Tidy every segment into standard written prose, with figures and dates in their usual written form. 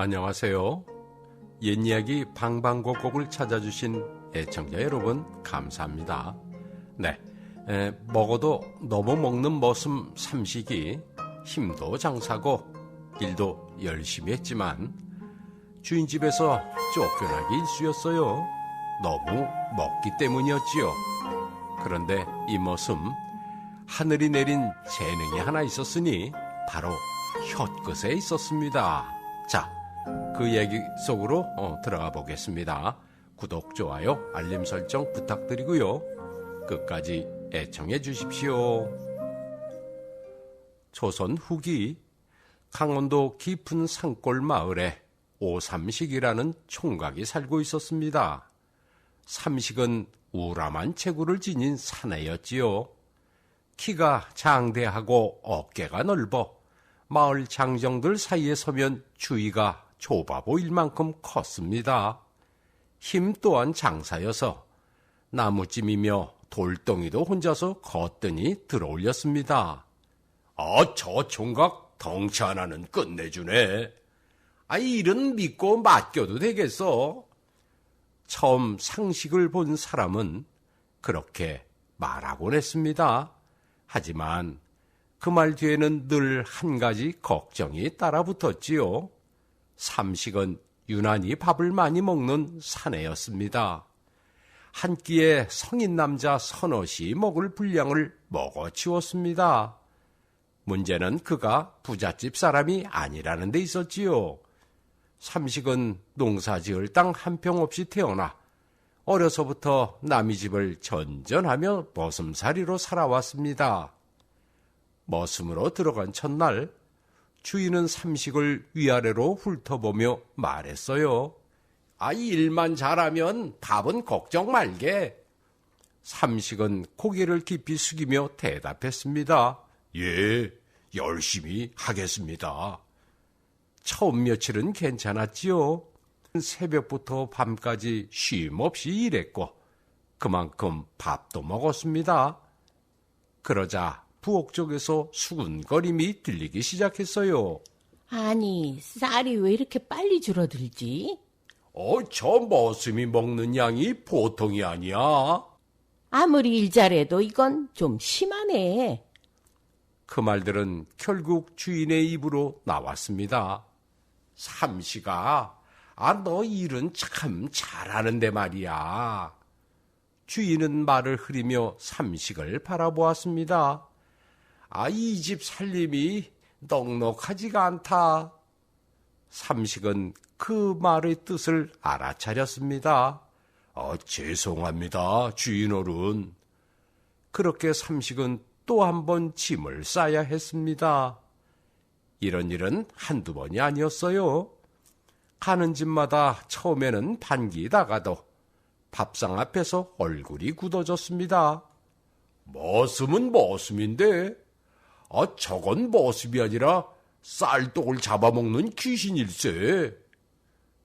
안녕하세요. 옛 이야기 방방곡곡을 찾아주신 애청자 여러분 감사합니다. 네, 먹어도 너무 먹는 머슴 삼식이 힘도 장사고 일도 열심히 했지만 주인 집에서 쫓겨나기 일쑤였어요. 너무 먹기 때문이었지요. 그런데 이 머슴 하늘이 내린 재능이 하나 있었으니 바로 혀끝에 있었습니다. 자, 그 얘기 속으로 들어가 보겠습니다. 구독, 좋아요, 알림 설정 부탁드리고요. 끝까지 애청해 주십시오. 조선 후기 강원도 깊은 산골 마을에 오삼식이라는 총각이 살고 있었습니다. 삼식은 우람한 체구를 지닌 사내였지요. 키가 장대하고 어깨가 넓어 마을 장정들 사이에 서면 주위가 좁아 보일 만큼 컸습니다. 힘 또한 장사여서 나무찜이며 돌덩이도 혼자서 거뜬히 들어올렸습니다. 저 총각 덩치 하나는 끝내주네. 일은 믿고 맡겨도 되겠어. 처음 상식을 본 사람은 그렇게 말하곤 했습니다. 하지만 그 말 뒤에는 늘 한 가지 걱정이 따라붙었지요. 삼식은 유난히 밥을 많이 먹는 사내였습니다. 한 끼에 성인 남자 서너시 먹을 분량을 먹어치웠습니다. 문제는 그가 부잣집 사람이 아니라는 데 있었지요. 삼식은 농사 지을 땅 한 평 없이 태어나 어려서부터 남의 집을 전전하며 머슴살이로 살아왔습니다. 머슴으로 들어간 첫날 주인은 삼식을 위아래로 훑어보며 말했어요. 일만 잘하면 밥은 걱정 말게. 삼식은 고개를 깊이 숙이며 대답했습니다. 예, 열심히 하겠습니다. 처음 며칠은 괜찮았지요. 새벽부터 밤까지 쉼 없이 일했고 그만큼 밥도 먹었습니다. 그러자 부엌 쪽에서 수군거림이 들리기 시작했어요. 아니, 쌀이 왜 이렇게 빨리 줄어들지? 저 머슴이 먹는 양이 보통이 아니야. 아무리 일 잘해도 이건 좀 심하네. 그 말들은 결국 주인의 입으로 나왔습니다. 삼식아, 너 일은 참 잘하는데 말이야. 주인은 말을 흐리며 삼식을 바라보았습니다. 이 집 살림이 넉넉하지가 않다. 삼식은 그 말의 뜻을 알아차렸습니다. 죄송합니다, 주인 어른. 그렇게 삼식은 또 한 번 짐을 싸야 했습니다. 이런 일은 한두 번이 아니었어요. 가는 집마다 처음에는 반기다가도 밥상 앞에서 얼굴이 굳어졌습니다. 머슴은 머슴인데 저건 머슴이 아니라 쌀떡을 잡아먹는 귀신일세.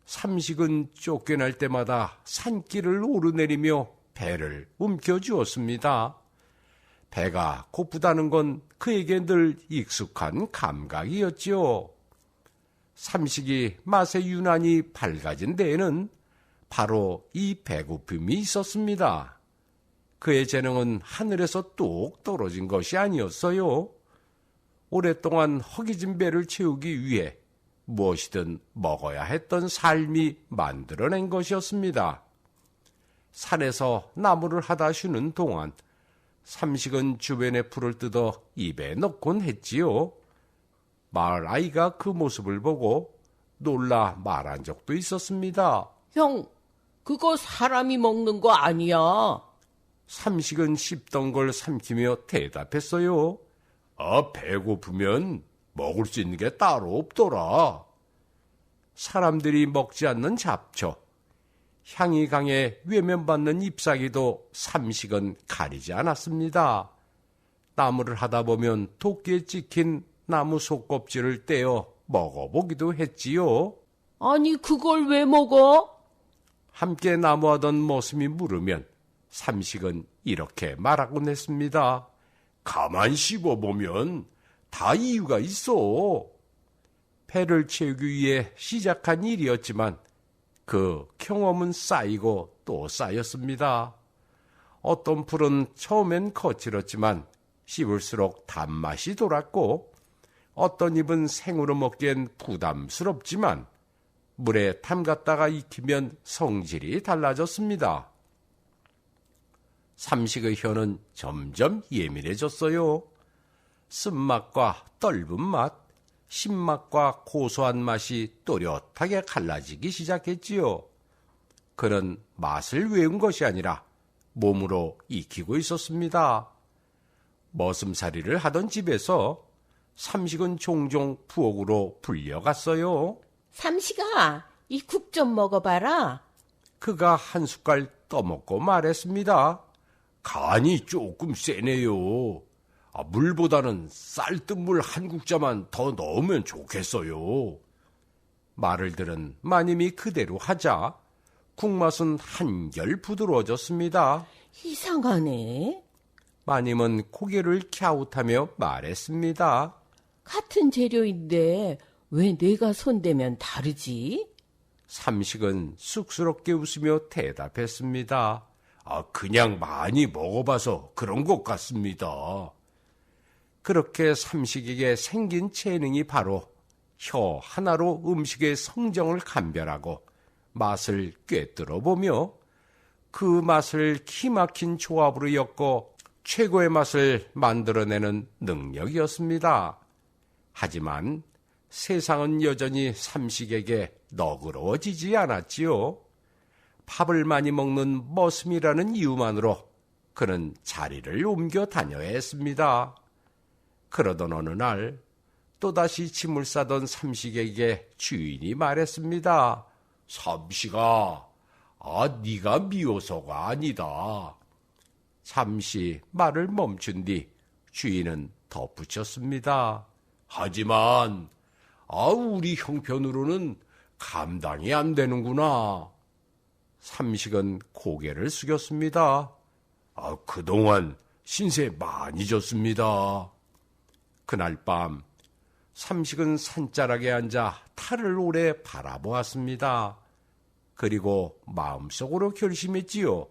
삼식은 쫓겨날 때마다 산길을 오르내리며 배를 움켜쥐었습니다. 배가 고프다는 건 그에게 늘 익숙한 감각이었지요. 삼식이 맛에 유난히 밝아진 데에는 바로 이 배고픔이 있었습니다. 그의 재능은 하늘에서 뚝 떨어진 것이 아니었어요. 오랫동안 허기진 배를 채우기 위해 무엇이든 먹어야 했던 삶이 만들어낸 것이었습니다. 산에서 나무를 하다 쉬는 동안 삼식은 주변의 풀을 뜯어 입에 넣곤 했지요. 마을 아이가 그 모습을 보고 놀라 말한 적도 있었습니다. 형, 그거 사람이 먹는 거 아니야. 삼식은 씹던 걸 삼키며 대답했어요. 배고프면 먹을 수 있는 게 따로 없더라. 사람들이 먹지 않는 잡초, 향이 강해 외면받는 잎사귀도 삼식은 가리지 않았습니다. 나무를 하다 보면 도끼에 찍힌 나무 속껍질을 떼어 먹어보기도 했지요. 아니, 그걸 왜 먹어? 함께 나무하던 머슴이 물으면 삼식은 이렇게 말하곤 했습니다. 가만 씹어보면 다 이유가 있어. 배를 채우기 위해 시작한 일이었지만 그 경험은 쌓이고 또 쌓였습니다. 어떤 풀은 처음엔 거칠었지만 씹을수록 단맛이 돌았고, 어떤 잎은 생으로 먹기엔 부담스럽지만 물에 담갔다가 익히면 성질이 달라졌습니다. 삼식의 혀는 점점 예민해졌어요. 쓴맛과 떫은 맛, 신맛과 고소한 맛이 또렷하게 갈라지기 시작했지요. 그는 맛을 외운 것이 아니라 몸으로 익히고 있었습니다. 머슴살이를 하던 집에서 삼식은 종종 부엌으로 불려갔어요. 삼식아, 이 국 좀 먹어봐라. 그가 한 숟갈 떠먹고 말했습니다. 간이 조금 세네요. 물보다는 쌀뜨물 한 국자만 더 넣으면 좋겠어요. 말을 들은 마님이 그대로 하자 국맛은 한결 부드러워졌습니다. 이상하네. 마님은 고개를 갸웃하며 말했습니다. 같은 재료인데 왜 내가 손대면 다르지? 삼식은 쑥스럽게 웃으며 대답했습니다. 그냥 많이 먹어봐서 그런 것 같습니다. 그렇게 삼식에게 생긴 재능이 바로 혀 하나로 음식의 성정을 감별하고 맛을 꿰뚫어 보며 그 맛을 기막힌 조합으로 엮어 최고의 맛을 만들어내는 능력이었습니다. 하지만 세상은 여전히 삼식에게 너그러워지지 않았지요. 밥을 많이 먹는 머슴이라는 이유만으로 그는 자리를 옮겨 다녀야 했습니다. 그러던 어느 날 또다시 짐을 싸던 삼식에게 주인이 말했습니다. 삼식아, 네가 미워서가 아니다. 잠시 말을 멈춘 뒤 주인은 덧붙였습니다. 하지만 우리 형편으로는 감당이 안 되는구나. 삼식은 고개를 숙였습니다. 그동안 신세 많이 졌습니다. 그날 밤 삼식은 산자락에 앉아 달을 오래 바라보았습니다. 그리고 마음속으로 결심했지요.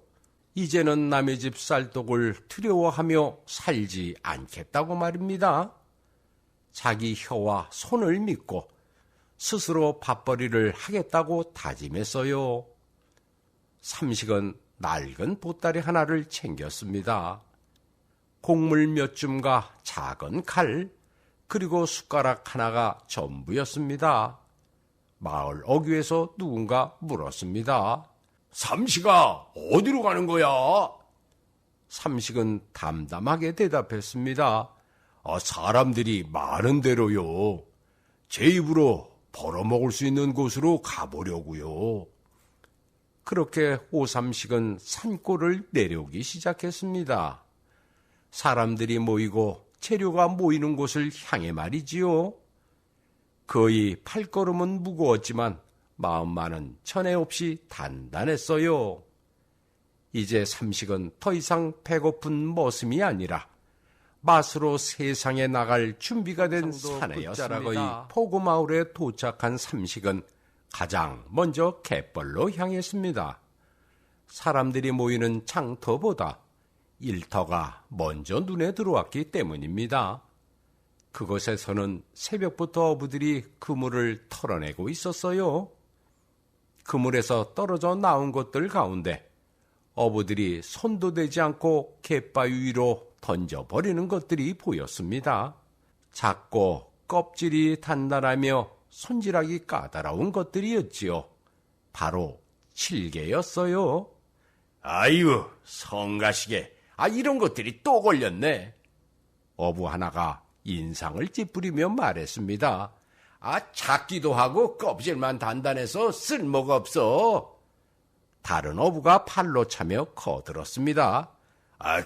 이제는 남의 집 쌀떡을 두려워하며 살지 않겠다고 말입니다. 자기 혀와 손을 믿고 스스로 밥벌이를 하겠다고 다짐했어요. 삼식은 낡은 보따리 하나를 챙겼습니다. 곡물 몇 줌과 작은 칼, 그리고 숟가락 하나가 전부였습니다. 마을 어귀에서 누군가 물었습니다. 삼식아, 어디로 가는 거야? 삼식은 담담하게 대답했습니다. 사람들이 많은 데로요. 제 입으로 벌어먹을 수 있는 곳으로 가보려고요. 그렇게 오삼식은 산골을 내려오기 시작했습니다. 사람들이 모이고 재료가 모이는 곳을 향해 말이지요. 거의 발걸음은 무거웠지만 마음만은 천에 없이 단단했어요. 이제 삼식은 더 이상 배고픈 머슴이 아니라 맛으로 세상에 나갈 준비가 된 사내였습니다. 포구마을에 도착한 삼식은 가장 먼저 갯벌로 향했습니다. 사람들이 모이는 장터보다 일터가 먼저 눈에 들어왔기 때문입니다. 그곳에서는 새벽부터 어부들이 그물을 털어내고 있었어요. 그물에서 떨어져 나온 것들 가운데 어부들이 손도 대지 않고 갯바위 위로 던져버리는 것들이 보였습니다. 작고 껍질이 단단하며 손질하기 까다로운 것들이었지요. 바로 칠개였어요. 아유, 성가시게. 이런 것들이 또 걸렸네. 어부 하나가 인상을 찌푸리며 말했습니다. 작기도 하고 껍질만 단단해서 쓸모가 없어. 다른 어부가 팔로 차며 거들었습니다.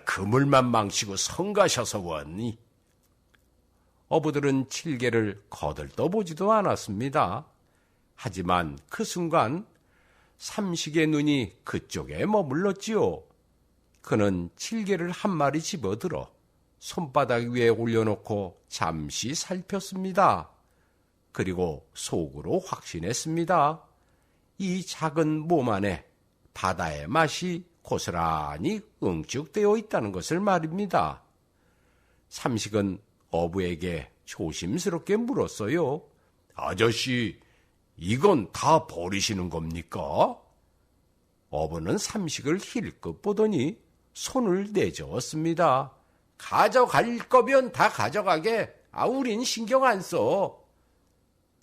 그물만 망치고 성가셔서 왔니? 어부들은 칠개를 거들떠보지도 않았습니다. 하지만 그 순간 삼식의 눈이 그쪽에 머물렀지요. 그는 칠개를 한 마리 집어들어 손바닥 위에 올려놓고 잠시 살폈습니다. 그리고 속으로 확신했습니다. 이 작은 몸 안에 바다의 맛이 고스란히 응축되어 있다는 것을 말입니다. 삼식은 어부에게 조심스럽게 물었어요. 아저씨, 이건 다 버리시는 겁니까? 어부는 삼식을 힐끗 보더니 손을 내저었습니다. 가져갈 거면 다 가져가게. 우린 신경 안 써.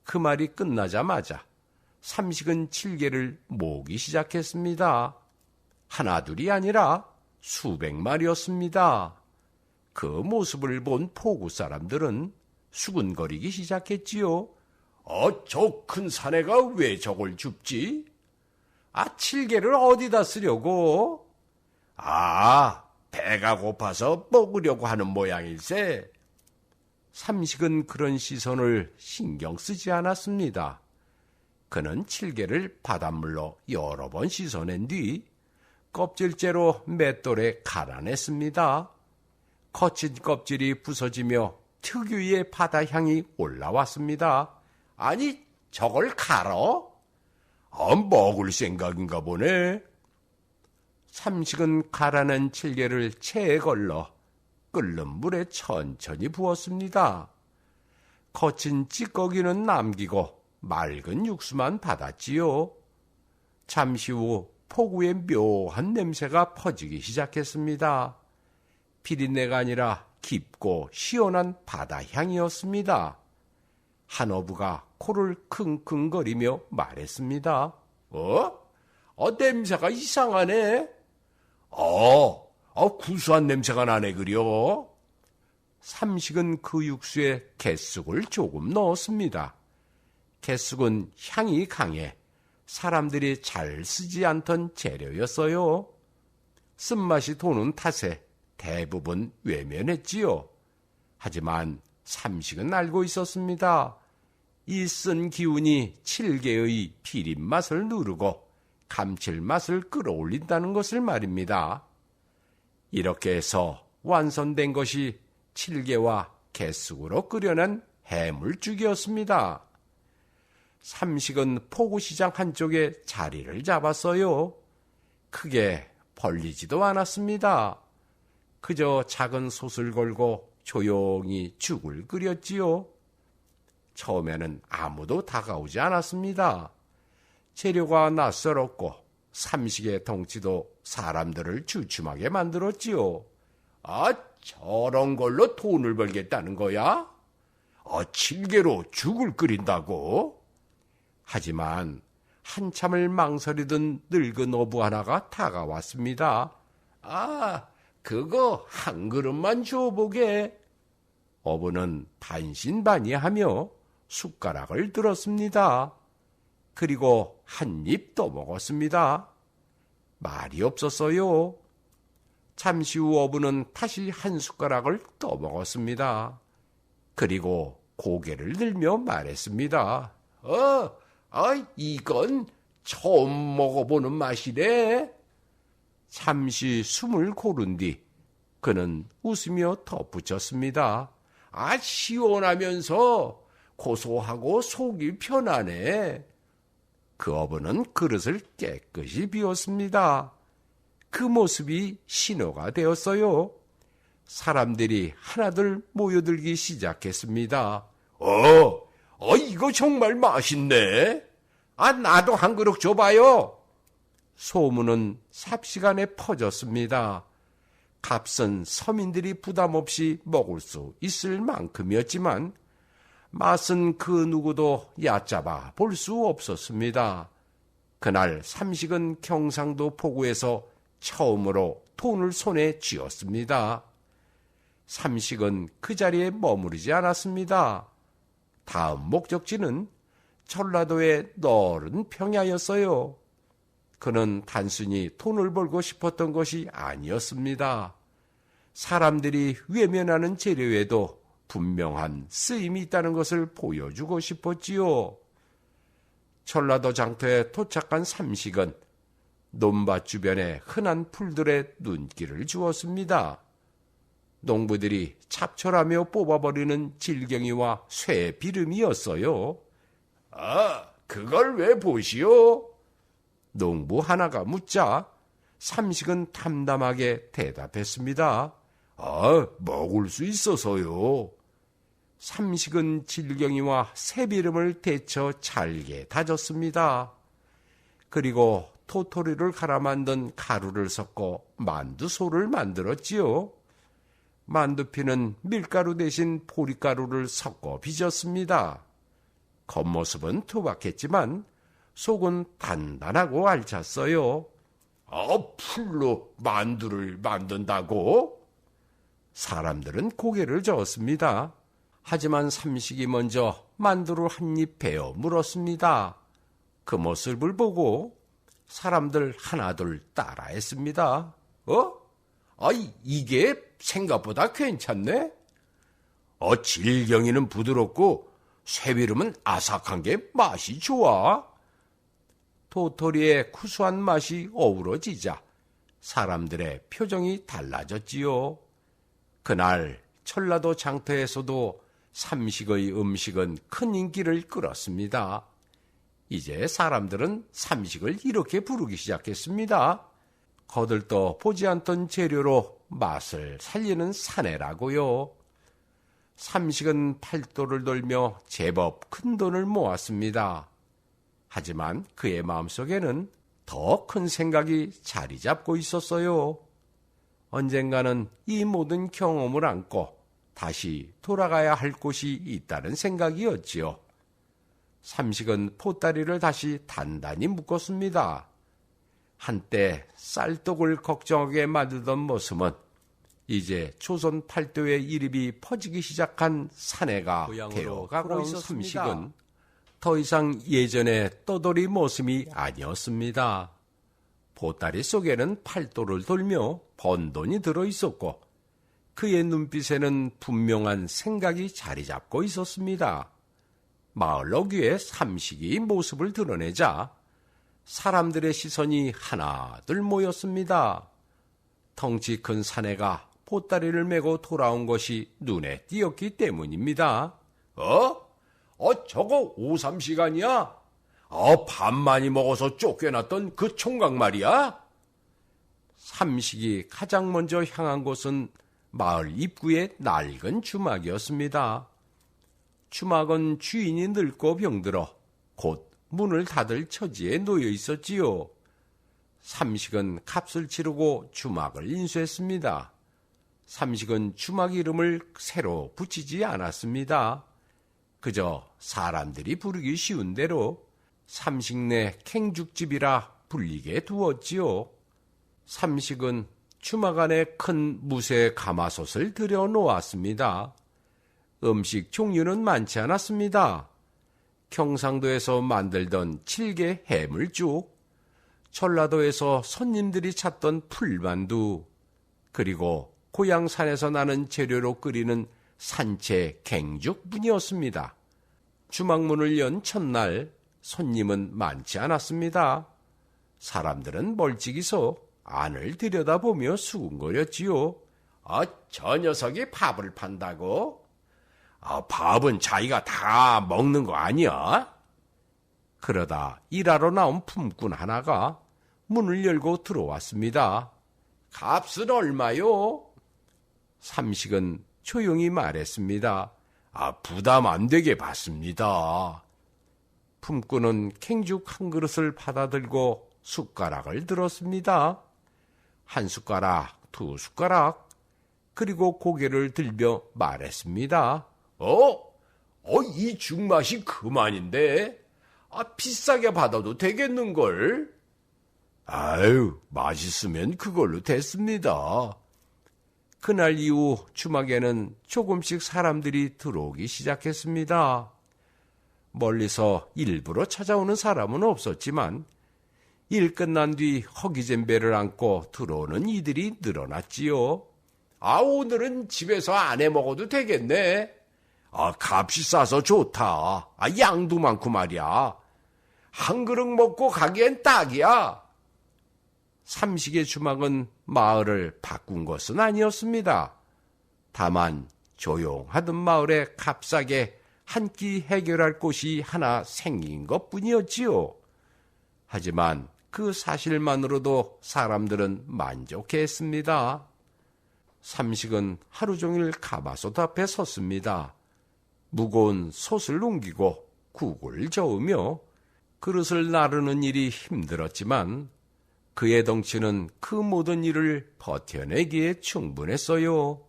그 말이 끝나자마자 삼식은 칠개를 모으기 시작했습니다. 하나둘이 아니라 수백 마리였습니다. 그 모습을 본 포구 사람들은 수군거리기 시작했지요. 저 큰 사내가 왜 저걸 줍지? 칠개를 어디다 쓰려고? 배가 고파서 먹으려고 하는 모양일세. 삼식은 그런 시선을 신경 쓰지 않았습니다. 그는 칠개를 바닷물로 여러 번 씻어낸 뒤 껍질째로 맷돌에 갈아냈습니다. 거친 껍질이 부서지며 특유의 바다 향이 올라왔습니다. 아니, 저걸 갈아? 먹을 생각인가 보네. 삼식은 갈아낸 칠개를 체에 걸러 끓는 물에 천천히 부었습니다. 거친 찌꺼기는 남기고 맑은 육수만 받았지요. 잠시 후 포구의 묘한 냄새가 퍼지기 시작했습니다. 비린내가 아니라 깊고 시원한 바다 향이었습니다. 한 어부가 코를 킁킁거리며 말했습니다. 냄새가 이상하네. 구수한 냄새가 나네 그려. 삼식은 그 육수에 갯쑥을 조금 넣었습니다. 갯쑥은 향이 강해 사람들이 잘 쓰지 않던 재료였어요. 쓴맛이 도는 탓에 대부분 외면했지요. 하지만 삼식은 알고 있었습니다. 이 쓴 기운이 칠개의 비린맛을 누르고 감칠맛을 끌어올린다는 것을 말입니다. 이렇게 해서 완성된 것이 칠개와 갯쑥으로 끓여낸 해물죽이었습니다. 삼식은 포구시장 한쪽에 자리를 잡았어요. 크게 벌리지도 않았습니다. 그저 작은 솥을 걸고 조용히 죽을 끓였지요. 처음에는 아무도 다가오지 않았습니다. 재료가 낯설었고 삼식의 덩치도 사람들을 주춤하게 만들었지요. 저런 걸로 돈을 벌겠다는 거야? 칠개로 죽을 끓인다고? 하지만 한참을 망설이던 늙은 어부 하나가 다가왔습니다. 그거 한 그릇만 줘보게. 어부는 반신반의하며 숟가락을 들었습니다. 그리고 한 입 떠먹었습니다. 말이 없었어요. 잠시 후 어부는 다시 한 숟가락을 떠먹었습니다. 그리고 고개를 들며 말했습니다. 이건 처음 먹어보는 맛이래. 잠시 숨을 고른 뒤 그는 웃으며 덧붙였습니다. 시원하면서 고소하고 속이 편하네. 그 어부는 그릇을 깨끗이 비웠습니다. 그 모습이 신호가 되었어요. 사람들이 하나둘 모여들기 시작했습니다. 이거 정말 맛있네. 나도 한 그릇 줘봐요. 소문은 삽시간에 퍼졌습니다. 값은 서민들이 부담 없이 먹을 수 있을 만큼이었지만 맛은 그 누구도 얕잡아 볼 수 없었습니다. 그날 삼식은 경상도 포구에서 처음으로 돈을 손에 쥐었습니다. 삼식은 그 자리에 머무르지 않았습니다. 다음 목적지는 전라도의 너른 평야였어요. 그는 단순히 돈을 벌고 싶었던 것이 아니었습니다. 사람들이 외면하는 재료에도 분명한 쓰임이 있다는 것을 보여주고 싶었지요. 전라도 장터에 도착한 삼식은 논밭 주변의 흔한 풀들에 눈길을 주었습니다. 농부들이 잡초라며 뽑아버리는 질경이와 쇠 비름이었어요. 아, 그걸 왜 보시오? 농부 하나가 묻자 삼식은 담담하게 대답했습니다. 아, 먹을 수 있어서요. 삼식은 질경이와 새비름을 데쳐 잘게 다졌습니다. 그리고 토토리를 갈아 만든 가루를 섞어 만두소를 만들었지요. 만두피는 밀가루 대신 보리가루를 섞어 빚었습니다. 겉모습은 투박했지만 속은 단단하고 알찼어요. 풀로 만두를 만든다고? 사람들은 고개를 저었습니다. 하지만 삼식이 먼저 만두를 한 입 베어 물었습니다. 그 모습을 보고 사람들 하나둘 따라했습니다. 이게 생각보다 괜찮네? 질경이는 부드럽고 쇠비름은 아삭한 게 맛이 좋아. 도토리의 구수한 맛이 어우러지자 사람들의 표정이 달라졌지요. 그날 전라도 장터에서도 삼식의 음식은 큰 인기를 끌었습니다. 이제 사람들은 삼식을 이렇게 부르기 시작했습니다. 거들떠 보지 않던 재료로 맛을 살리는 사내라고요. 삼식은 팔도를 돌며 제법 큰 돈을 모았습니다. 하지만 그의 마음속에는 더 큰 생각이 자리 잡고 있었어요. 언젠가는 이 모든 경험을 안고 다시 돌아가야 할 곳이 있다는 생각이었지요. 삼식은 보따리를 다시 단단히 묶었습니다. 한때 쌀떡을 걱정하게 만들던 모습은 이제 조선 팔도의 이름이 퍼지기 시작한 사내가 되어가고 있었습니다. 삼식은 더 이상 예전의 떠돌이 모습이 아니었습니다. 보따리 속에는 팔도를 돌며 번 돈이 들어있었고 그의 눈빛에는 분명한 생각이 자리 잡고 있었습니다. 마을 어귀에 삼식이 모습을 드러내자 사람들의 시선이 하나둘 모였습니다. 덩치 큰 사내가 보따리를 메고 돌아온 것이 눈에 띄었기 때문입니다. 저거 오삼식 아니야? 밥 많이 먹어서 쫓겨났던 그 총각 말이야? 삼식이 가장 먼저 향한 곳은 마을 입구의 낡은 주막이었습니다. 주막은 주인이 늙고 병들어 곧 문을 닫을 처지에 놓여 있었지요. 삼식은 값을 치르고 주막을 인수했습니다. 삼식은 주막 이름을 새로 붙이지 않았습니다. 그저 사람들이 부르기 쉬운 대로 삼식네 캥죽집이라 불리게 두었지요. 삼식은 주막 안에 큰 무쇠 가마솥을 들여 놓았습니다. 음식 종류는 많지 않았습니다. 경상도에서 만들던 칠개 해물죽, 전라도에서 손님들이 찾던 풀만두, 그리고 고향 산에서 나는 재료로 끓이는 산채 갱죽뿐이었습니다. 주막문을 연 첫날 손님은 많지 않았습니다. 사람들은 멀찍이 서 안을 들여다보며 수군거렸지요. 저 녀석이 밥을 판다고? 밥은 자기가 다 먹는 거 아니야? 그러다 일하러 나온 품꾼 하나가 문을 열고 들어왔습니다. 값은 얼마요? 삼식은 조용히 말했습니다. 부담 안 되게 받습니다. 품꾼은 캥죽 한 그릇을 받아들고 숟가락을 들었습니다. 한 숟가락, 두 숟가락, 그리고 고개를 들며 말했습니다. 이 죽맛이 그만인데? 비싸게 받아도 되겠는걸? 맛있으면 그걸로 됐습니다. 그날 이후 주막에는 조금씩 사람들이 들어오기 시작했습니다. 멀리서 일부러 찾아오는 사람은 없었지만 일 끝난 뒤 허기잼배를 안고 들어오는 이들이 늘어났지요. 오늘은 집에서 안 해 먹어도 되겠네. 값이 싸서 좋다. 양도 많고 말이야. 한 그릇 먹고 가기엔 딱이야. 삼식의 주막은 마을을 바꾼 것은 아니었습니다. 다만 조용하던 마을에 값싸게 한 끼 해결할 곳이 하나 생긴 것뿐이었지요. 하지만 그 사실만으로도 사람들은 만족했습니다. 삼식은 하루 종일 가마솥 앞에 섰습니다. 무거운 솥을 옮기고 국을 저으며 그릇을 나르는 일이 힘들었지만 그의 덩치는 그 모든 일을 버텨내기에 충분했어요.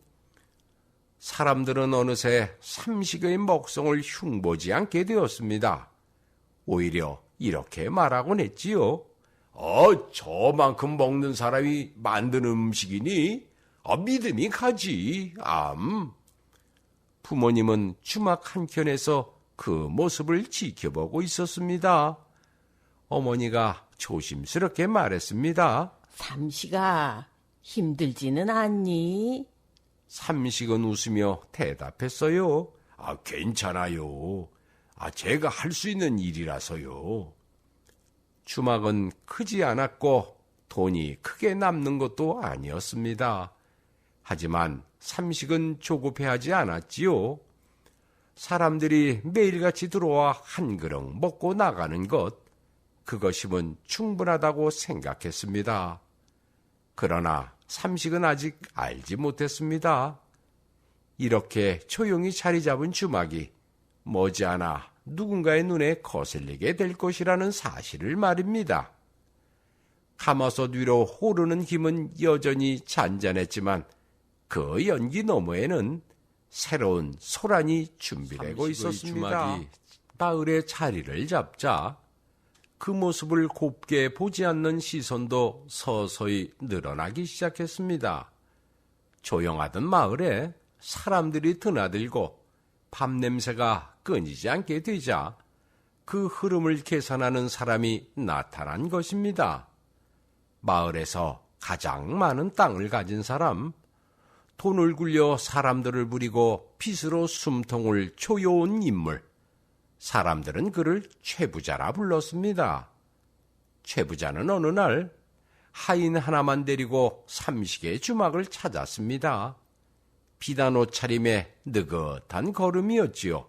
사람들은 어느새 삼식의 먹성을 흉보지 않게 되었습니다. 오히려 이렇게 말하곤 했지요. 저만큼 먹는 사람이 만든 음식이니? 믿음이 가지, 부모님은 주막 한켠에서 그 모습을 지켜보고 있었습니다. 어머니가 조심스럽게 말했습니다. 삼식아, 힘들지는 않니? 삼식은 웃으며 대답했어요. 괜찮아요. 제가 할 수 있는 일이라서요. 주막은 크지 않았고 돈이 크게 남는 것도 아니었습니다. 하지만 삼식은 조급해하지 않았지요. 사람들이 매일같이 들어와 한 그릇 먹고 나가는 것, 그것이면 충분하다고 생각했습니다. 그러나 삼식은 아직 알지 못했습니다. 이렇게 조용히 자리 잡은 주막이 머지않아 누군가의 눈에 거슬리게 될 것이라는 사실을 말입니다. 가마솥 위로 오르는 힘은 여전히 잔잔했지만 그 연기 너머에는 새로운 소란이 준비되고 있었습니다. 주막이 마을에 자리를 잡자 그 모습을 곱게 보지 않는 시선도 서서히 늘어나기 시작했습니다. 조용하던 마을에 사람들이 드나들고 밤 냄새가 끊이지 않게 되자 그 흐름을 계산하는 사람이 나타난 것입니다. 마을에서 가장 많은 땅을 가진 사람, 돈을 굴려 사람들을 부리고 빚으로 숨통을 조여온 인물, 사람들은 그를 최부자라 불렀습니다. 최부자는 어느 날 하인 하나만 데리고 삼식의 주막을 찾았습니다. 비단 옷차림에 느긋한 걸음이었지요.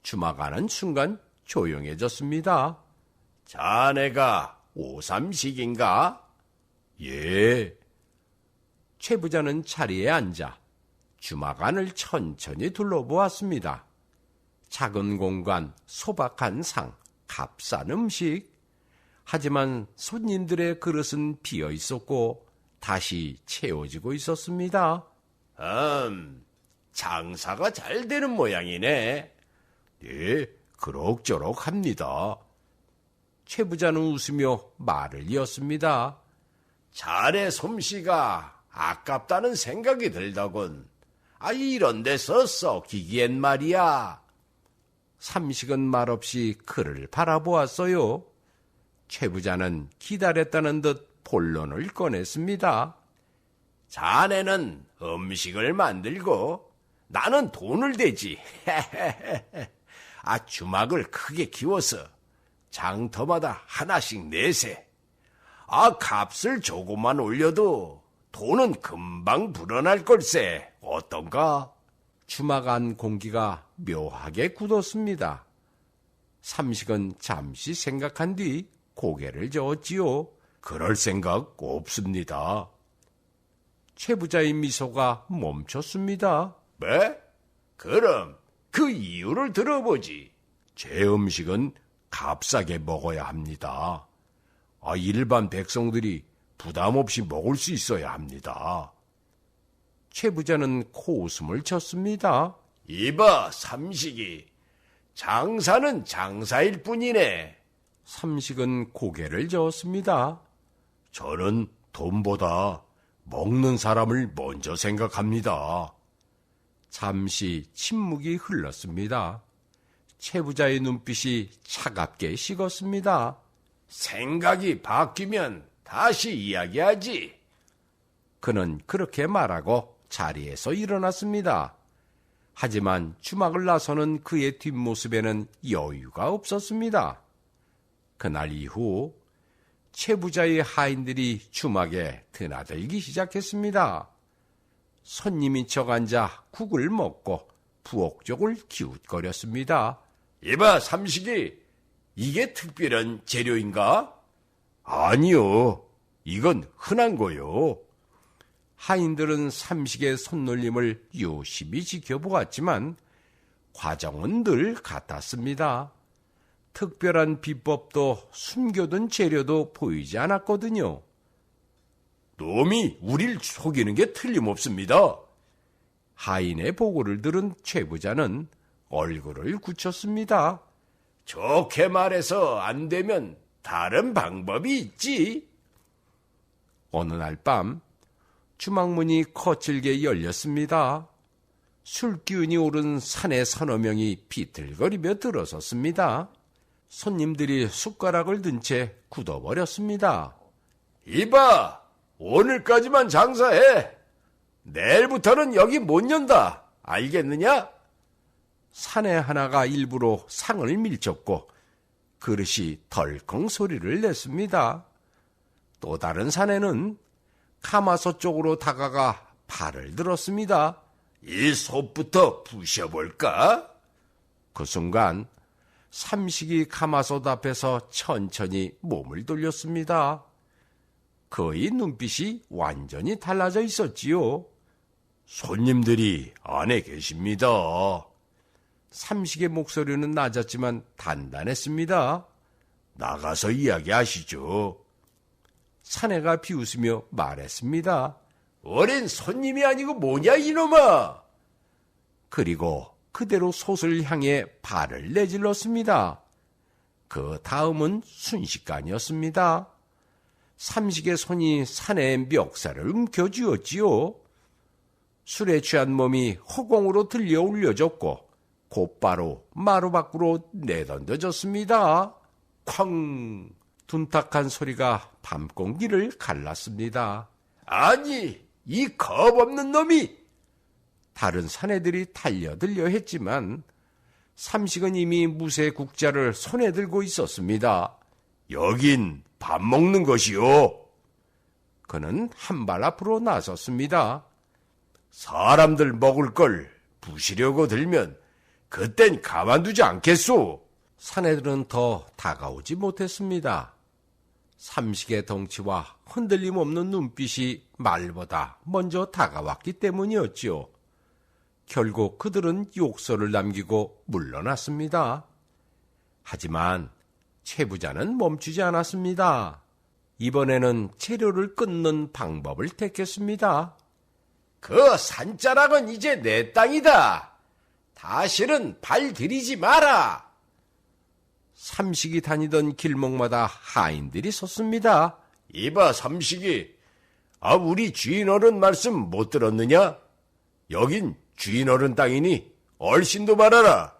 주막 안은 순간 조용해졌습니다. 자네가 오삼식인가? 예. 최부자는 자리에 앉아 주막 안을 천천히 둘러보았습니다. 작은 공간, 소박한 상, 값싼 음식. 하지만 손님들의 그릇은 비어 있었고 다시 채워지고 있었습니다. 장사가 잘 되는 모양이네. 예, 그럭저럭 합니다. 최부자는 웃으며 말을 이었습니다. 자네 솜씨가 아깝다는 생각이 들더군. 이런 데서 썩히기엔 말이야. 삼식은 말없이 그를 바라보았어요. 최부자는 기다렸다는 듯 본론을 꺼냈습니다. 자네는 음식을 만들고 나는 돈을 대지. 주막을 크게 키워서 장터마다 하나씩 내세. 값을 조금만 올려도 돈은 금방 불어날 걸세. 어떤가? 주막 안 공기가 묘하게 굳었습니다. 삼식은 잠시 생각한 뒤 고개를 저었지요. 그럴 생각 없습니다. 최부자의 미소가 멈췄습니다. 뭐? 그럼 그 이유를 들어보지. 제 음식은 값싸게 먹어야 합니다. 일반 백성들이 부담 없이 먹을 수 있어야 합니다. 최부자는 코웃음을 쳤습니다. 이봐, 삼식이. 장사는 장사일 뿐이네. 삼식은 고개를 저었습니다. 저는 돈보다 먹는 사람을 먼저 생각합니다. 잠시 침묵이 흘렀습니다. 최부자의 눈빛이 차갑게 식었습니다. 생각이 바뀌면 다시 이야기하지. 그는 그렇게 말하고 자리에서 일어났습니다. 하지만 주막을 나서는 그의 뒷모습에는 여유가 없었습니다. 그날 이후 최부자의 하인들이 주막에 드나들기 시작했습니다. 손님인 척 앉아 국을 먹고 부엌 쪽을 기웃거렸습니다. 이봐, 삼식이, 이게 특별한 재료인가? 아니요, 이건 흔한 거요. 하인들은 삼식의 손놀림을 유심히 지켜보았지만 과정은 늘 같았습니다. 특별한 비법도 숨겨둔 재료도 보이지 않았거든요. 놈이 우릴 속이는 게 틀림없습니다. 하인의 보고를 들은 최 부자는 얼굴을 굳혔습니다. 좋게 말해서 안 되면 다른 방법이 있지. 어느 날 밤 주막문이 거칠게 열렸습니다. 술기운이 오른 사내 서너 명이 비틀거리며 들어섰습니다. 손님들이 숟가락을 든 채 굳어버렸습니다. 이봐, 오늘까지만 장사해. 내일부터는 여기 못 연다. 알겠느냐? 사내 하나가 일부러 상을 밀쳤고 그릇이 덜컹 소리를 냈습니다. 또 다른 사내는 가마솥 쪽으로 다가가 팔을 들었습니다. 이 솥부터 부셔볼까? 그 순간 삼식이 가마솥 앞에서 천천히 몸을 돌렸습니다. 그의 눈빛이 완전히 달라져 있었지요. 손님들이 안에 계십니다. 삼식의 목소리는 낮았지만 단단했습니다. 나가서 이야기하시죠. 사내가 비웃으며 말했습니다. 어린 손님이 아니고 뭐냐 이놈아. 그리고 그대로 솥을 향해 발을 내질렀습니다. 그 다음은 순식간이었습니다. 삼식의 손이 사내의 멱살을 움켜쥐었지요. 술에 취한 몸이 허공으로 들려 올려졌고 곧바로 마루 밖으로 내던져졌습니다. 쾅! 둔탁한 소리가 밤공기를 갈랐습니다. 아니, 이 겁없는 놈이! 다른 사내들이 달려들려 했지만 삼식은 이미 무쇠 국자를 손에 들고 있었습니다. 여긴 밥 먹는 것이요. 그는 한 발 앞으로 나섰습니다. 사람들 먹을 걸 부시려고 들면 그땐 가만두지 않겠소. 사내들은 더 다가오지 못했습니다. 삼식의 덩치와 흔들림 없는 눈빛이 말보다 먼저 다가왔기 때문이었지요. 결국 그들은 욕설을 남기고 물러났습니다. 하지만 최 부자는 멈추지 않았습니다. 이번에는 재료를 끊는 방법을 택했습니다. 그 산자락은 이제 내 땅이다. 다시는 발 들이지 마라. 삼식이 다니던 길목마다 하인들이 섰습니다. 이봐, 삼식이. 우리 주인어른 말씀 못 들었느냐? 여긴 주인어른 땅이니 얼씬도 말아라.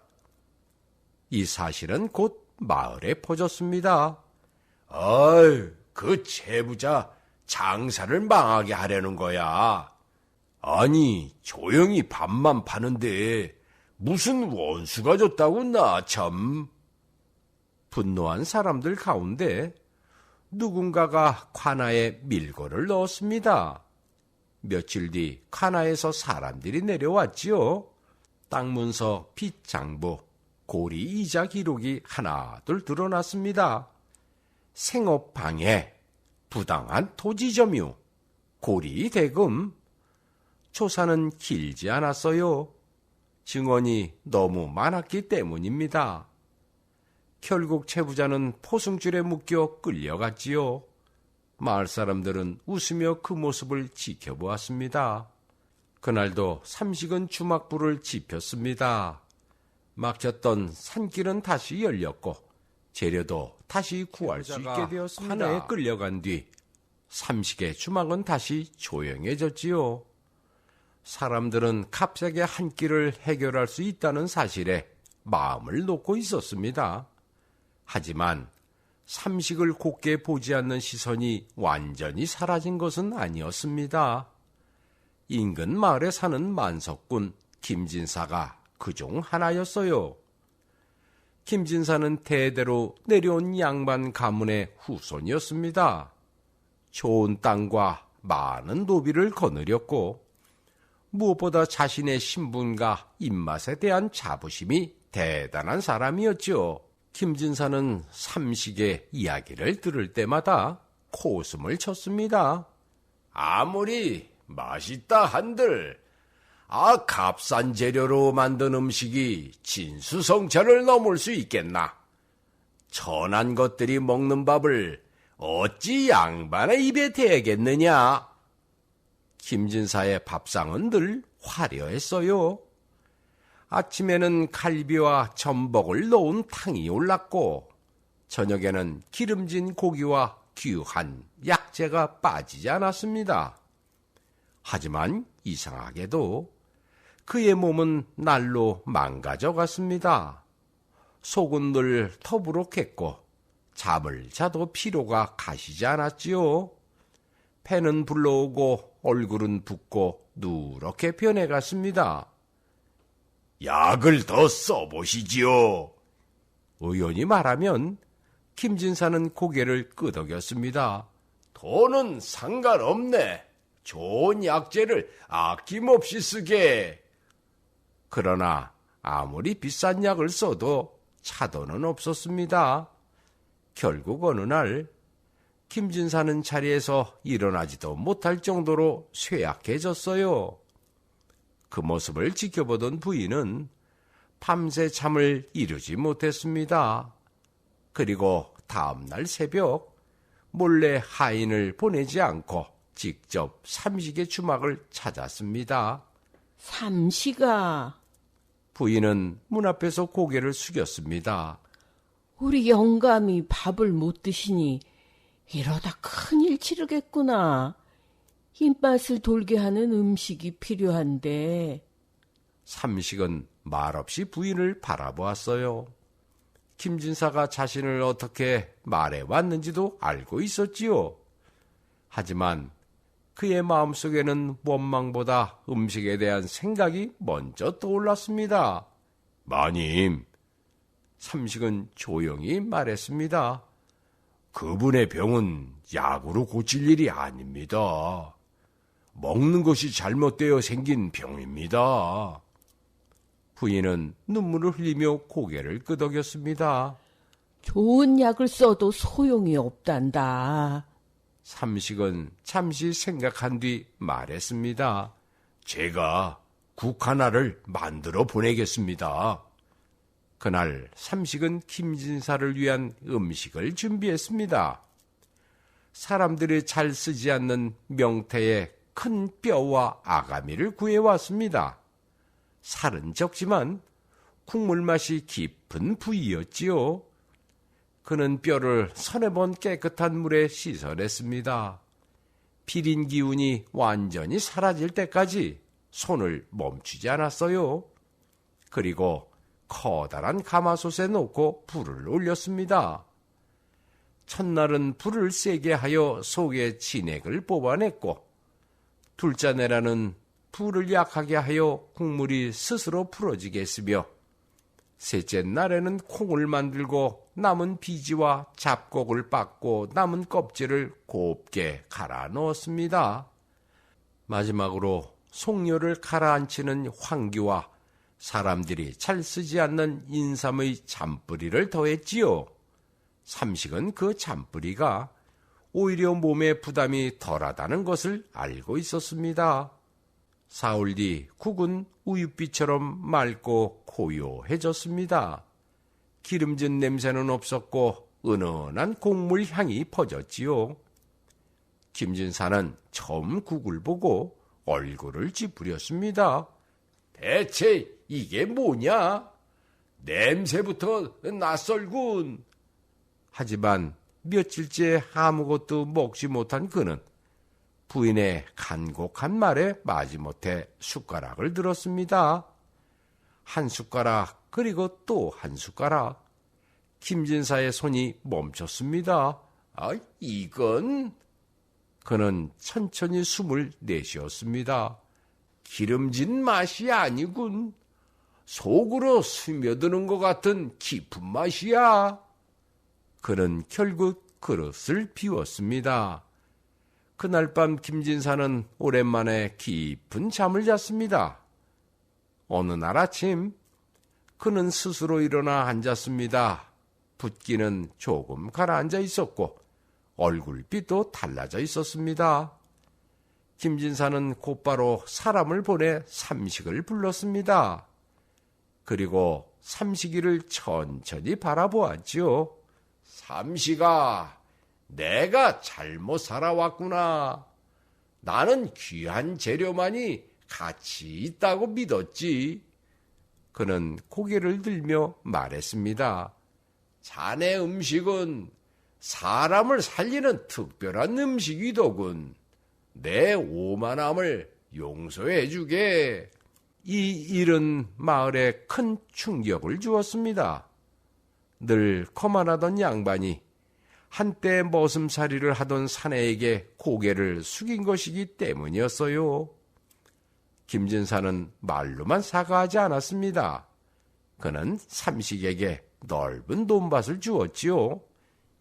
이 사실은 곧 마을에 퍼졌습니다. 아유, 그 채부자 장사를 망하게 하려는 거야. 아니, 조용히 밥만 파는데 무슨 원수가 줬다고 나 참. 분노한 사람들 가운데 누군가가 관아에 밀고를 넣었습니다. 며칠 뒤 관아에서 사람들이 내려왔지요. 땅 문서, 빚 장부, 고리 이자 기록이 하나둘 드러났습니다. 생업 방해, 부당한 토지 점유, 고리 대금. 조사는 길지 않았어요. 증언이 너무 많았기 때문입니다. 결국 최 부자는 포승줄에 묶여 끌려갔지요. 마을 사람들은 웃으며 그 모습을 지켜보았습니다. 그날도 삼식은 주막불을 지폈습니다. 막혔던 산길은 다시 열렸고 재료도 다시 구할 수 있게 되었습니다. 관아에 끌려간 뒤 삼식의 주막은 다시 조용해졌지요. 사람들은 값싸게 한 끼를 해결할 수 있다는 사실에 마음을 놓고 있었습니다. 하지만 삼식을 곱게 보지 않는 시선이 완전히 사라진 것은 아니었습니다. 인근 마을에 사는 만석군 김진사가 그중 하나였어요. 김진사는 대대로 내려온 양반 가문의 후손이었습니다. 좋은 땅과 많은 노비를 거느렸고 무엇보다 자신의 신분과 입맛에 대한 자부심이 대단한 사람이었죠. 김진사는 삼식의 이야기를 들을 때마다 코웃음을 쳤습니다. 아무리 맛있다 한들 값싼 재료로 만든 음식이 진수성찬을 넘을 수 있겠나? 천한 것들이 먹는 밥을 어찌 양반의 입에 대겠느냐? 김진사의 밥상은 늘 화려했어요. 아침에는 갈비와 전복을 넣은 탕이 올랐고 저녁에는 기름진 고기와 귀한 약재가 빠지지 않았습니다. 하지만 이상하게도 그의 몸은 날로 망가져 갔습니다. 속은 늘 터부룩했고 잠을 자도 피로가 가시지 않았지요. 배는 불러오고 얼굴은 붓고 누렇게 변해갔습니다. 약을 더 써보시지요. 의원이 말하면 김진사는 고개를 끄덕였습니다. 돈은 상관없네. 좋은 약재를 아낌없이 쓰게. 그러나 아무리 비싼 약을 써도 차도는 없었습니다. 결국 어느 날 김진사는 자리에서 일어나지도 못할 정도로 쇠약해졌어요. 그 모습을 지켜보던 부인은 밤새 잠을 이루지 못했습니다. 그리고 다음날 새벽 몰래 하인을 보내지 않고 직접 삼식의 주막을 찾았습니다. 삼식아, 부인은 문 앞에서 고개를 숙였습니다. 우리 영감이 밥을 못 드시니 이러다 큰일 치르겠구나. 입맛을 돌게 하는 음식이 필요한데. 삼식은 말없이 부인을 바라보았어요. 김진사가 자신을 어떻게 말해왔는지도 알고 있었지요. 하지만 그의 마음속에는 원망보다 음식에 대한 생각이 먼저 떠올랐습니다. 마님, 삼식은 조용히 말했습니다. 그분의 병은 약으로 고칠 일이 아닙니다. 먹는 것이 잘못되어 생긴 병입니다. 부인은 눈물을 흘리며 고개를 끄덕였습니다. 좋은 약을 써도 소용이 없단다. 삼식은 잠시 생각한 뒤 말했습니다. 제가 국 하나를 만들어 보내겠습니다. 그날 삼식은 김진사를 위한 음식을 준비했습니다. 사람들이 잘 쓰지 않는 명태의 큰 뼈와 아가미를 구해왔습니다. 살은 적지만 국물 맛이 깊은 부위였지요. 그는 뼈를 서너 번 깨끗한 물에 씻어냈습니다. 비린 기운이 완전히 사라질 때까지 손을 멈추지 않았어요. 그리고 커다란 가마솥에 놓고 불을 올렸습니다. 첫날은 불을 세게 하여 속에 진액을 뽑아냈고 둘째 날에는 불을 약하게 하여 국물이 스스로 풀어지게 했으며 셋째 날에는 콩을 만들고 남은 비지와 잡곡을 빻고 남은 껍질을 곱게 갈아 넣었습니다. 마지막으로 속료를 가라앉히는 황기와 사람들이 잘 쓰지 않는 인삼의 잔뿌리를 더했지요. 삼식은 그 잔뿌리가 오히려 몸에 부담이 덜하다는 것을 알고 있었습니다. 사흘 뒤 국은 우윳빛처럼 맑고 고요해졌습니다. 기름진 냄새는 없었고 은은한 곡물 향이 퍼졌지요. 김진사는 처음 국을 보고 얼굴을 찌푸렸습니다. 대체 이게 뭐냐? 냄새부터 낯설군. 하지만 며칠째 아무것도 먹지 못한 그는 부인의 간곡한 말에 마지못해 숟가락을 들었습니다. 한 숟가락 그리고 또 한 숟가락. 김진사의 손이 멈췄습니다. 이건... 그는 천천히 숨을 내쉬었습니다. 기름진 맛이 아니군. 속으로 스며드는 것 같은 깊은 맛이야. 그는 결국 그릇을 비웠습니다. 그날 밤 김진사는 오랜만에 깊은 잠을 잤습니다. 어느 날 아침 그는 스스로 일어나 앉았습니다. 붓기는 조금 가라앉아 있었고 얼굴빛도 달라져 있었습니다. 김진사는 곧바로 사람을 보내 삼식을 불렀습니다. 그리고 삼식이를 천천히 바라보았지요. 삼식아, 내가 잘못 살아왔구나. 나는 귀한 재료만이 가치 있다고 믿었지. 그는 고개를 들며 말했습니다. 자네 음식은 사람을 살리는 특별한 음식이더군. 내 오만함을 용서해주게. 이 일은 마을에 큰 충격을 주었습니다. 늘 거만하던 양반이 한때 머슴살이를 하던 사내에게 고개를 숙인 것이기 때문이었어요. 김진사는 말로만 사과하지 않았습니다. 그는 삼식에게 넓은 돈밭을 주었지요.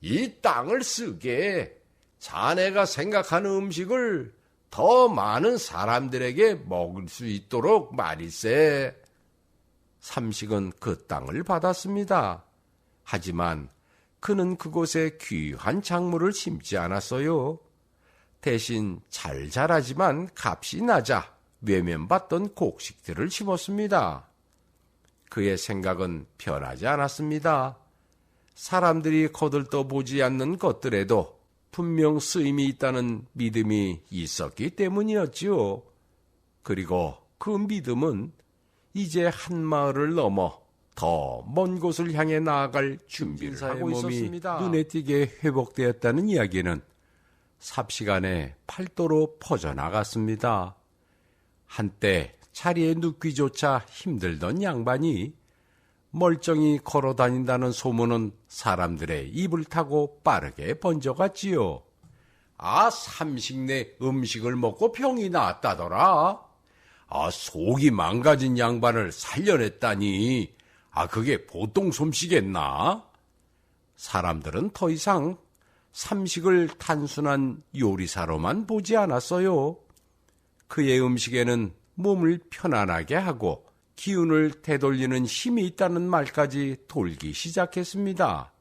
이 땅을 쓰게 자네가 생각하는 음식을 더 많은 사람들에게 먹을 수 있도록 말일세. 삼식은 그 땅을 받았습니다. 하지만 그는 그곳에 귀한 작물을 심지 않았어요. 대신 잘 자라지만 값이 낮아 외면받던 곡식들을 심었습니다. 그의 생각은 변하지 않았습니다. 사람들이 거들떠 보지 않는 것들에도 분명 쓰임이 있다는 믿음이 있었기 때문이었지요. 그리고 그 믿음은 이제 한 마을을 넘어 더 먼 곳을 향해 나아갈 준비를 하고 있었습니다. 눈에 띄게 회복되었다는 이야기는 삽시간에 팔도로 퍼져나갔습니다. 한때 자리에 눕기조차 힘들던 양반이 멀쩡히 걸어 다닌다는 소문은 사람들의 입을 타고 빠르게 번져갔지요. 아, 삼식네 음식을 먹고 병이 났다더라. 아, 속이 망가진 양반을 살려냈다니. 아, 그게 보통 솜씨겠나? 사람들은 더 이상 삼식을 단순한 요리사로만 보지 않았어요. 그의 음식에는 몸을 편안하게 하고 기운을 되돌리는 힘이 있다는 말까지 돌기 시작했습니다.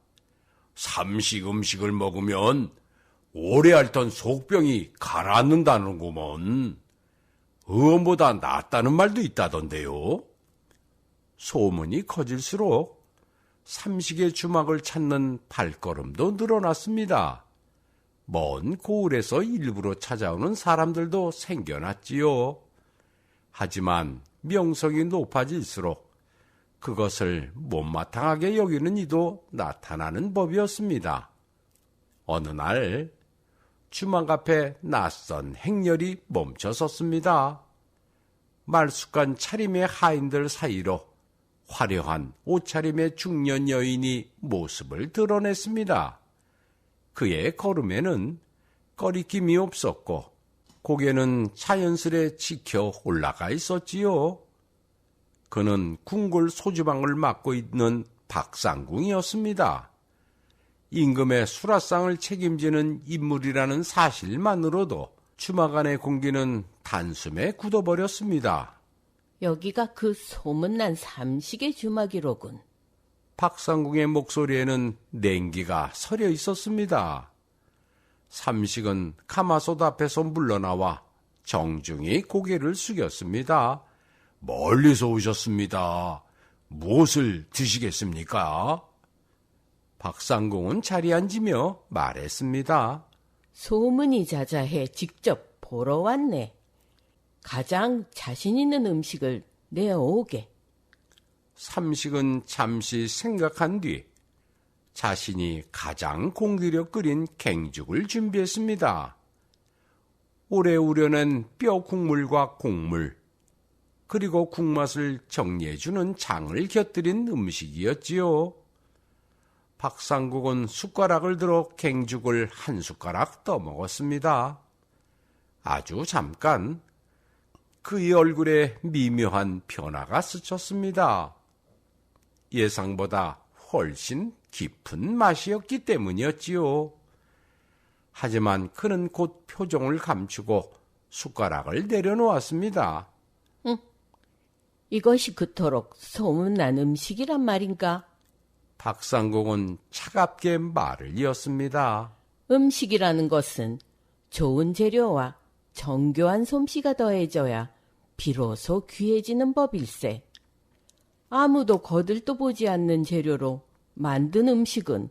삼식 음식을 먹으면 오래 앓던 속병이 가라앉는다는구먼. 의원보다 낫다는 말도 있다던데요. 소문이 커질수록 삼식의 주막을 찾는 발걸음도 늘어났습니다. 먼 고을에서 일부러 찾아오는 사람들도 생겨났지요. 하지만 명성이 높아질수록 그것을 못마땅하게 여기는 이도 나타나는 법이었습니다. 어느 날 주막 앞에 낯선 행렬이 멈춰섰습니다. 말쑥한 차림의 하인들 사이로 화려한 옷차림의 중년 여인이 모습을 드러냈습니다. 그의 걸음에는 꺼리낌이 없었고 고개는 자연스레 치켜 올라가 있었지요. 그는 궁궐 소주방을 맡고 있는 박상궁이었습니다. 임금의 수라상을 책임지는 인물이라는 사실만으로도 주막 안의 공기는 단숨에 굳어버렸습니다. 여기가 그 소문난 삼식의 주막이로군. 박상궁의 목소리에는 냉기가 서려 있었습니다. 삼식은 가마솥 앞에서 물러나와 정중히 고개를 숙였습니다. 멀리서 오셨습니다. 무엇을 드시겠습니까? 박상궁은 자리에 앉으며 말했습니다. 소문이 자자해 직접 보러 왔네. 가장 자신 있는 음식을 내어오게. 삼식은 잠시 생각한 뒤 자신이 가장 공기력 끓인 갱죽을 준비했습니다. 오래 우려낸 뼈 국물과 곡물, 그리고 국맛을 정리해주는 장을 곁들인 음식이었지요. 박상국은 숟가락을 들어 갱죽을 한 숟가락 떠먹었습니다. 아주 잠깐 그의 얼굴에 미묘한 변화가 스쳤습니다. 예상보다 훨씬 깊은 맛이었기 때문이었지요. 하지만 그는 곧 표정을 감추고 숟가락을 내려놓았습니다. 이것이 그토록 소문난 음식이란 말인가? 박상공은 차갑게 말을 이었습니다. 음식이라는 것은 좋은 재료와 정교한 솜씨가 더해져야 비로소 귀해지는 법일세. 아무도 거들떠 보지 않는 재료로 만든 음식은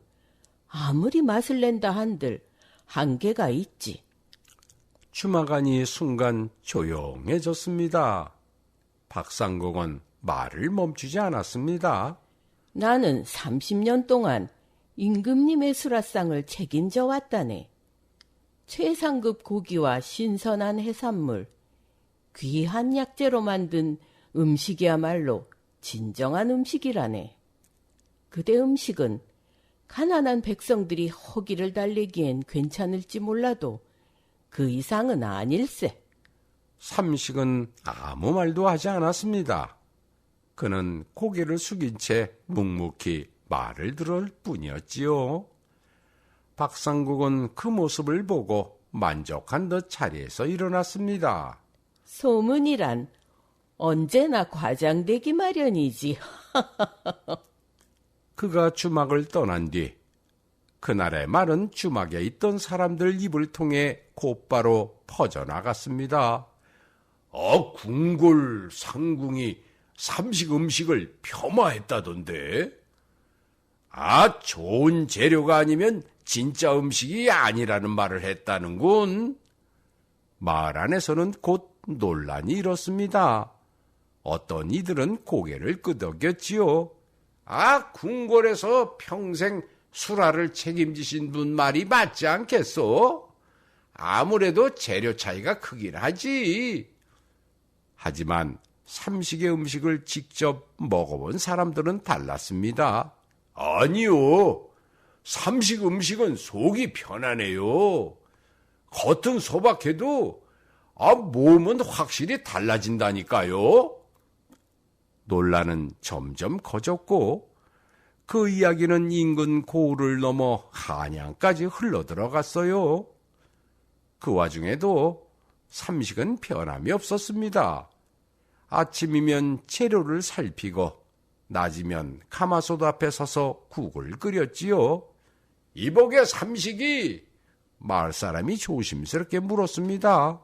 아무리 맛을 낸다 한들 한계가 있지. 주마간이 순간 조용해졌습니다. 박상공은 말을 멈추지 않았습니다. 나는 30년 동안 임금님의 수라상을 책임져 왔다네. 최상급 고기와 신선한 해산물, 귀한 약재로 만든 음식이야말로 진정한 음식이라네. 그대 음식은 가난한 백성들이 허기를 달래기엔 괜찮을지 몰라도 그 이상은 아닐세. 삼식은 아무 말도 하지 않았습니다. 그는 고개를 숙인 채 묵묵히 말을 들을 뿐이었지요. 박상국은 그 모습을 보고 만족한 듯 자리에서 일어났습니다. 소문이란 언제나 과장되기 마련이지. 그가 주막을 떠난 뒤 그날의 말은 주막에 있던 사람들 입을 통해 곧바로 퍼져나갔습니다. 궁골 상궁이 삼식 음식을 폄하했다던데? 좋은 재료가 아니면 진짜 음식이 아니라는 말을 했다는군. 마을 안에서는 곧 논란이 일었습니다. 어떤 이들은 고개를 끄덕였지요. 궁궐에서 평생 수라를 책임지신 분 말이 맞지 않겠소? 아무래도 재료 차이가 크긴 하지. 하지만 삼식의 음식을 직접 먹어본 사람들은 달랐습니다. 아니요. 삼식 음식은 속이 편하네요. 겉은 소박해도 몸은 확실히 달라진다니까요. 논란은 점점 커졌고 그 이야기는 인근 고을을 넘어 한양까지 흘러들어갔어요. 그 와중에도 삼식은 변함이 없었습니다. 아침이면 재료를 살피고 낮이면 가마솥 앞에 서서 국을 끓였지요. 이복의 삼식이 마을 사람이 조심스럽게 물었습니다.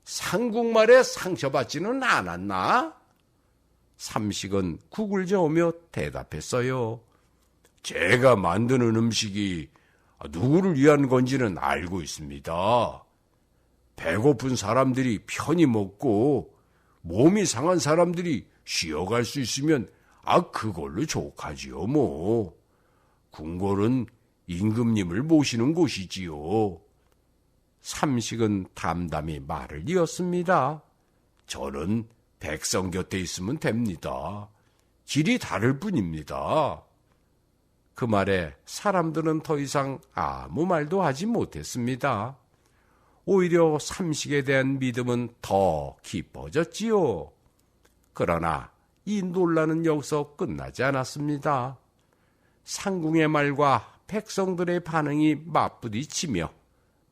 상국말에 상처받지는 않았나? 삼식은 국을 저으며 대답했어요. 제가 만드는 음식이 누구를 위한 건지는 알고 있습니다. 배고픈 사람들이 편히 먹고 몸이 상한 사람들이 쉬어갈 수 있으면 그걸로 족하지요 뭐. 궁궐은 임금님을 모시는 곳이지요. 삼식은 담담히 말을 이었습니다. 저는 백성 곁에 있으면 됩니다. 길이 다를 뿐입니다. 그 말에 사람들은 더 이상 아무 말도 하지 못했습니다. 오히려 삼식에 대한 믿음은 더 깊어졌지요. 그러나 이 논란은 여기서 끝나지 않았습니다. 상궁의 말과 백성들의 반응이 맞부딪히며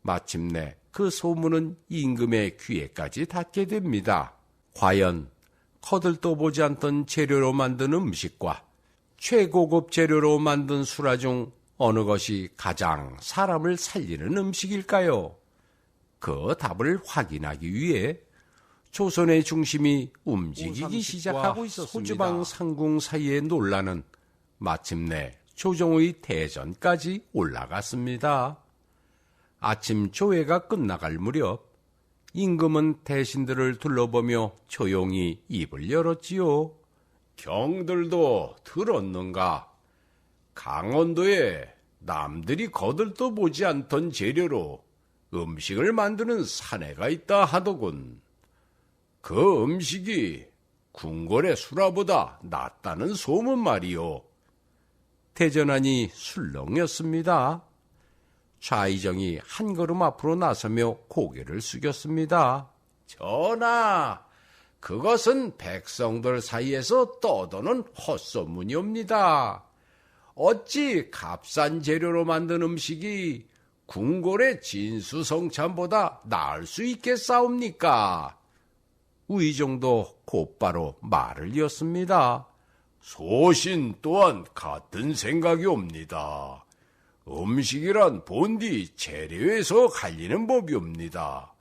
마침내 그 소문은 임금의 귀에까지 닿게 됩니다. 과연 거들떠보지 않던 재료로 만든 음식과 최고급 재료로 만든 수라 중 어느 것이 가장 사람을 살리는 음식일까요? 그 답을 확인하기 위해 조선의 중심이 움직이기 시작하고 있었습니다. 소주방 상궁 사이의 논란은 마침내 조정의 대전까지 올라갔습니다. 아침 조회가 끝나갈 무렵 임금은 대신들을 둘러보며 조용히 입을 열었지요. 경들도 들었는가? 강원도에 남들이 거들떠보지 않던 재료로 음식을 만드는 사내가 있다 하더군. 그 음식이 궁궐의 수라보다 낫다는 소문 말이요. 대전하니 술렁였습니다. 좌의정이 한 걸음 앞으로 나서며 고개를 숙였습니다. 전하, 그것은 백성들 사이에서 떠도는 헛소문이옵니다. 어찌 값싼 재료로 만든 음식이 궁궐의 진수성찬보다 나을 수 있겠사옵니까? 의종도 곧바로 말을 이었습니다. 소신 또한 같은 생각이 옵니다. 음식이란 본디 재료에서 갈리는 법이옵니다.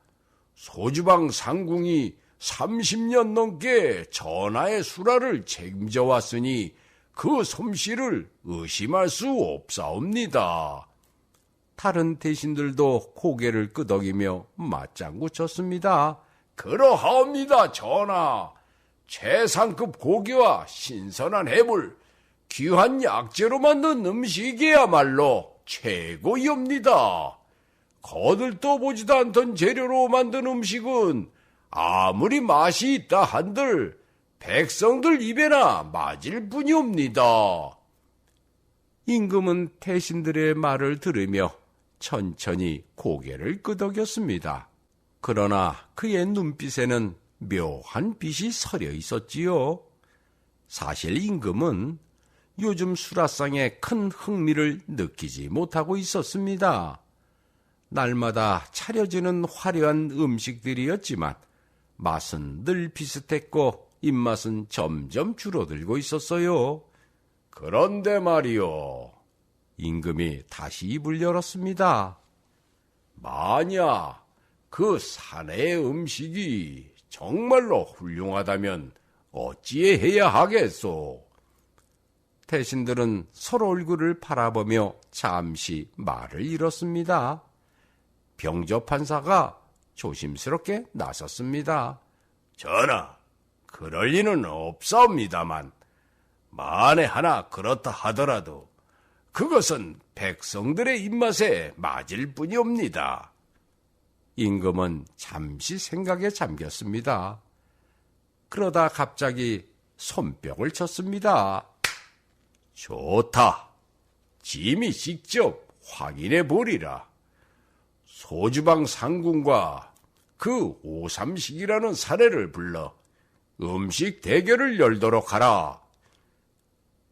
소주방 상궁이 30년 넘게 전하의 수라를 책임져 왔으니 그 솜씨를 의심할 수 없사옵니다. 다른 대신들도 고개를 끄덕이며 맞장구 쳤습니다. 그러하옵니다, 전하. 최상급 고기와 신선한 해물, 귀한 약재로 만든 음식이야말로 최고이옵니다. 거들떠 보지도 않던 재료로 만든 음식은 아무리 맛이 있다 한들 백성들 입에나 맞을 뿐이옵니다. 임금은 대신들의 말을 들으며 천천히 고개를 끄덕였습니다. 그러나 그의 눈빛에는 묘한 빛이 서려 있었지요. 사실 임금은 요즘 수라상에 큰 흥미를 느끼지 못하고 있었습니다. 날마다 차려지는 화려한 음식들이었지만 맛은 늘 비슷했고 입맛은 점점 줄어들고 있었어요. 그런데 말이요. 임금이 다시 입을 열었습니다. 만약 그 사내의 음식이 정말로 훌륭하다면 어찌해야 하겠소? 대신들은 서로 얼굴을 바라보며 잠시 말을 잃었습니다. 병조 판사가 조심스럽게 나섰습니다. 전하, 그럴 리는 없사옵니다만 만에 하나 그렇다 하더라도 그것은 백성들의 입맛에 맞을 뿐이옵니다. 임금은 잠시 생각에 잠겼습니다. 그러다 갑자기 손뼉을 쳤습니다. 좋다. 짐이 직접 확인해 보리라. 소주방 상궁과 그 오삼식이라는 사례를 불러 음식 대결을 열도록 하라.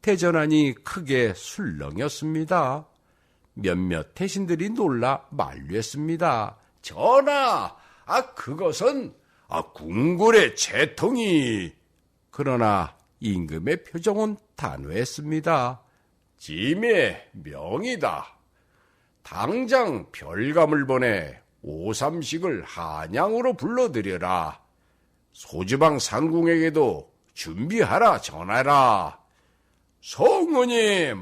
대전하니 크게 술렁였습니다. 몇몇 대신들이 놀라 만류했습니다. 전하, 그것은 궁궐의 채통이. 그러나 임금의 표정은 단호했습니다. 짐의 명이다. 당장 별감을 보내 오삼식을 한양으로 불러들여라. 소주방 상궁에게도 준비하라 전하라. 성은이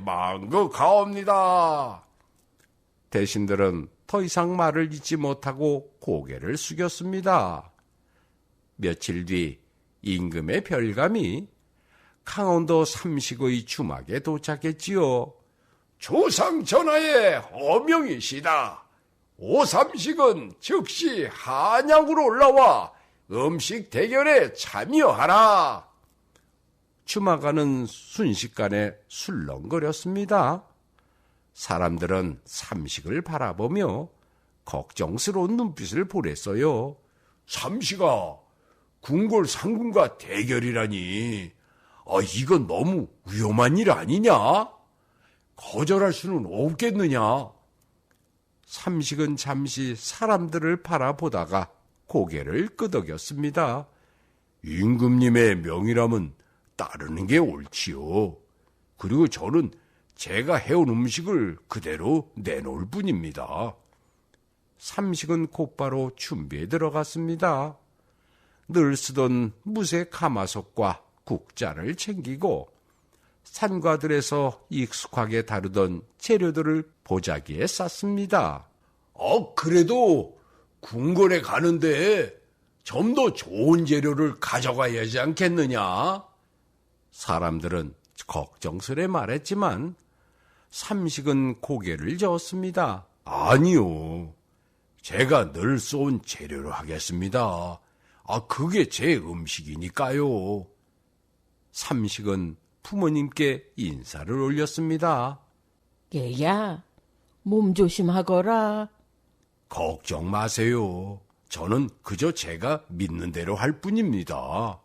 망극하옵니다. 대신들은 더 이상 말을 잇지 못하고 고개를 숙였습니다. 며칠 뒤 임금의 별감이 강원도 삼식의 주막에 도착했지요. 조상 전하의 어명이시다. 오삼식은 즉시 한양으로 올라와 음식 대결에 참여하라. 주마가는 순식간에 술렁거렸습니다. 사람들은 삼식을 바라보며 걱정스러운 눈빛을 보냈어요. 삼식아, 궁궐 상궁과 대결이라니. 이건 너무 위험한 일 아니냐? 거절할 수는 없겠느냐? 삼식은 잠시 사람들을 바라보다가 고개를 끄덕였습니다. 임금님의 명이라면 따르는 게 옳지요. 그리고 저는 제가 해온 음식을 그대로 내놓을 뿐입니다. 삼식은 곧바로 준비에 들어갔습니다. 늘 쓰던 무쇠 가마솥과 국자를 챙기고 산과들에서 익숙하게 다루던 재료들을 보자기에 쌌습니다. 그래도 궁궐에 가는데 좀 더 좋은 재료를 가져가야 하지 않겠느냐? 사람들은 걱정스레 말했지만 삼식은 고개를 저었습니다. 아니요. 제가 늘 쏜 재료로 하겠습니다. 그게 제 음식이니까요. 삼식은 부모님께 인사를 올렸습니다. 얘야, 몸 조심하거라. 걱정 마세요. 저는 그저 제가 믿는 대로 할 뿐입니다.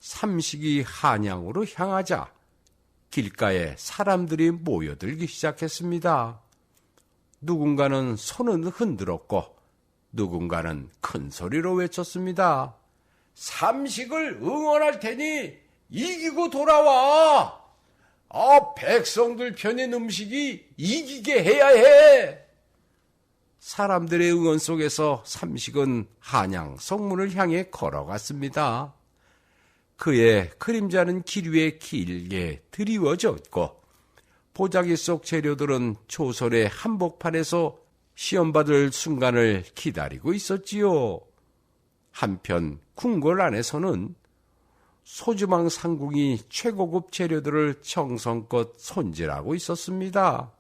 삼식이 한양으로 향하자 길가에 사람들이 모여들기 시작했습니다. 누군가는 손을 흔들었고 누군가는 큰 소리로 외쳤습니다. 삼식을 응원할 테니 이기고 돌아와! 백성들 편인 음식이 이기게 해야 해! 사람들의 응원 속에서 삼식은 한양 성문을 향해 걸어갔습니다. 그의 그림자는 길 위에 길게 드리워졌고 보자기 속 재료들은 조선의 한복판에서 시험받을 순간을 기다리고 있었지요. 한편 궁궐 안에서는 소주망 상궁이 최고급 재료들을 정성껏 손질하고 있었습니다.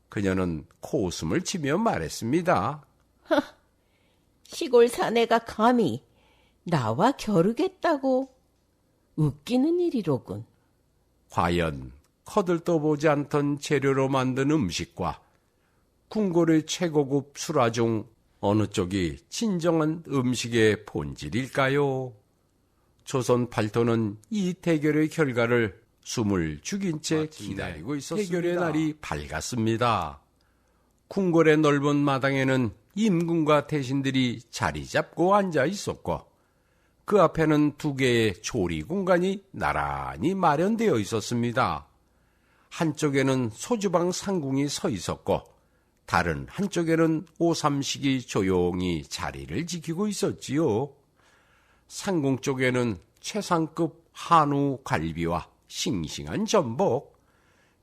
그녀는 코웃음을 치며 말했습니다. 시골 사내가 감히 나와 겨루겠다고. 웃기는 일이로군. 과연 거들떠보지 않던 재료로 만든 음식과 궁궐의 최고급 술화 중 어느 쪽이 진정한 음식의 본질일까요? 조선 팔도는 이 대결의 결과를 숨을 죽인 채 기다리고 있었습니다. 대결의 날이 밝았습니다. 궁궐의 넓은 마당에는 임금과 대신들이 자리 잡고 앉아 있었고 그 앞에는 2개의 조리 공간이 나란히 마련되어 있었습니다. 한쪽에는 소주방 상궁이 서 있었고 다른 한쪽에는 오삼식이 조용히 자리를 지키고 있었지요. 상궁 쪽에는 최상급 한우 갈비와 싱싱한 전복,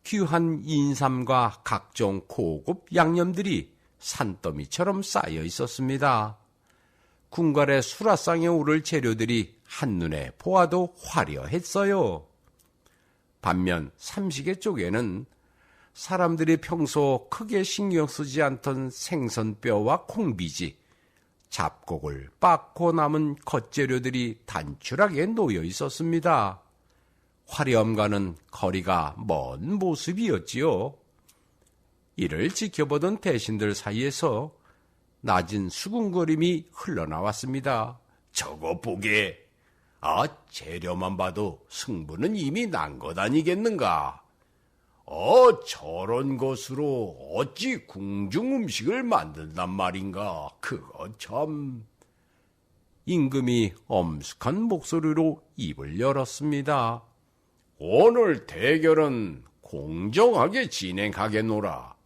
귀한 인삼과 각종 고급 양념들이 산더미처럼 쌓여 있었습니다. 궁궐의 수라상에 오를 재료들이 한눈에 보아도 화려했어요. 반면 삼식의 쪽에는 사람들이 평소 크게 신경 쓰지 않던 생선뼈와 콩비지, 잡곡을 빻고 남은 겉재료들이 단출하게 놓여 있었습니다. 화려함과는 거리가 먼 모습이었지요. 이를 지켜보던 대신들 사이에서 낮은 수군거림이 흘러나왔습니다. 저거 보게. 재료만 봐도 승부는 이미 난 것 아니겠는가? 저런 것으로 어찌 궁중 음식을 만든단 말인가? 그거 참... 임금이 엄숙한 목소리로 입을 열었습니다. 오늘 대결은 공정하게 진행하겠노라.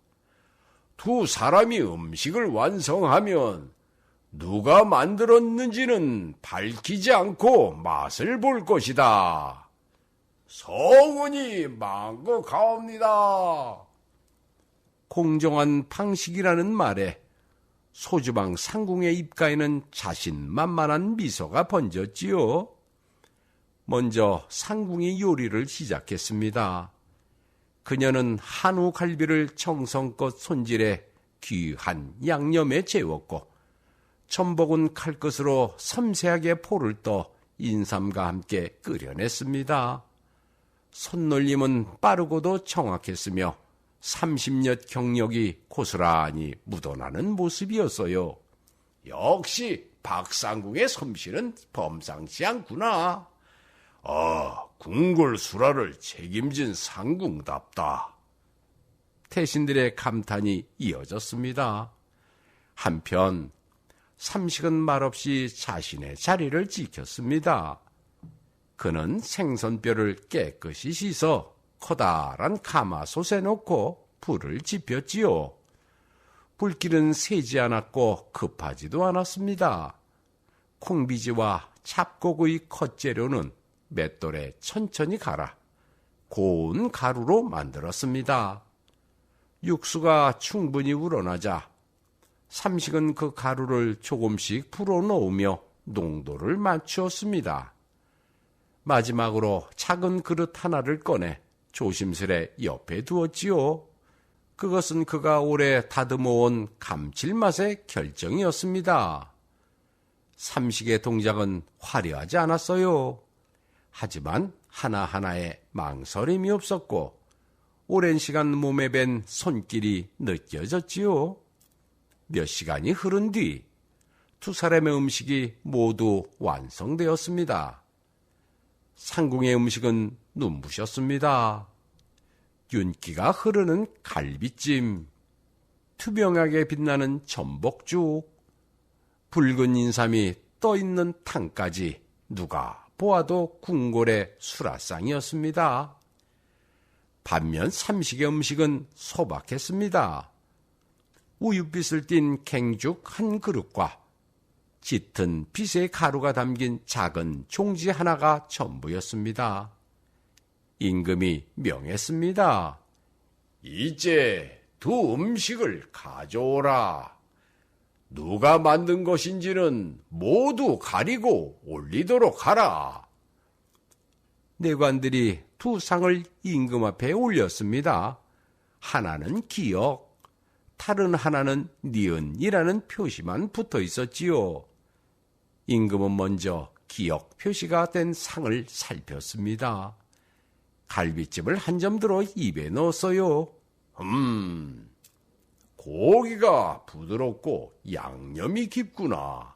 2 사람이 음식을 완성하면 누가 만들었는지는 밝히지 않고 맛을 볼 것이다. 성은이 망고 가옵니다. 공정한 방식이라는 말에 소주방 상궁의 입가에는 자신만만한 미소가 번졌지요. 먼저 상궁이 요리를 시작했습니다. 그녀는 한우 갈비를 정성껏 손질해 귀한 양념에 재웠고 전복은 칼끝으로 섬세하게 포를 떠 인삼과 함께 끓여냈습니다. 손놀림은 빠르고도 정확했으며 30년 경력이 고스란히 묻어나는 모습이었어요. 역시 박상궁의 솜씨는 범상치 않구나. 궁궐 수라를 책임진 상궁답다. 태신들의 감탄이 이어졌습니다. 한편 삼식은 말없이 자신의 자리를 지켰습니다. 그는 생선뼈를 깨끗이 씻어 커다란 가마솥에 넣고 불을 지폈지요. 불길은 새지 않았고 급하지도 않았습니다. 콩비지와 잡곡의 겉재료는 맷돌에 천천히 갈아 고운 가루로 만들었습니다. 육수가 충분히 우러나자 삼식은 그 가루를 조금씩 불어넣으며 농도를 맞추었습니다. 마지막으로 작은 그릇 하나를 꺼내 조심스레 옆에 두었지요. 그것은 그가 오래 다듬어온 감칠맛의 결정이었습니다. 삼식의 동작은 화려하지 않았어요. 하지만 하나하나에 망설임이 없었고 오랜 시간 몸에 밴 손길이 느껴졌지요. 몇 시간이 흐른 뒤 2 사람의 음식이 모두 완성되었습니다. 상궁의 음식은 눈부셨습니다. 윤기가 흐르는 갈비찜, 투명하게 빛나는 전복죽, 붉은 인삼이 떠있는 탕까지 누가 보아도 궁궐의 수라상이었습니다. 반면 삼식의 음식은 소박했습니다. 우윳빛을 띤 갱죽 한 그릇과 짙은 빛의 가루가 담긴 작은 종지 하나가 전부였습니다. 임금이 명했습니다. 이제 두 음식을 가져오라. 누가 만든 것인지는 모두 가리고 올리도록 하라. 내관들이 두 상을 임금 앞에 올렸습니다. 하나는 기역, 다른 하나는 니은이라는 표시만 붙어 있었지요. 임금은 먼저 기역 표시가 된 상을 살폈습니다. 갈비찜을 한 점 들어 입에 넣었어요. 고기가 부드럽고 양념이 깊구나.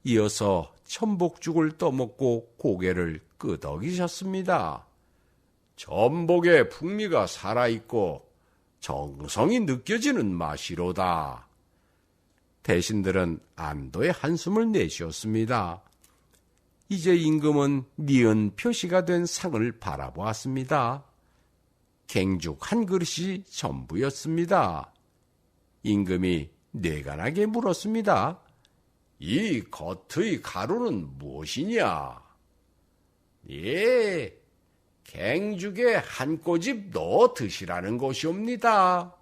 이어서 전복죽을 떠먹고 고개를 끄덕이셨습니다. 전복의 풍미가 살아있고 정성이 느껴지는 맛이로다. 대신들은 안도의 한숨을 내쉬었습니다. 이제 임금은 니은 표시가 된 상을 바라보았습니다. 갱죽 한 그릇이 전부였습니다. 임금이 뇌간하게 물었습니다. 이 겉의 가루는 무엇이냐? 예, 갱죽에 한 꼬집 넣어 드시라는 것이옵니다.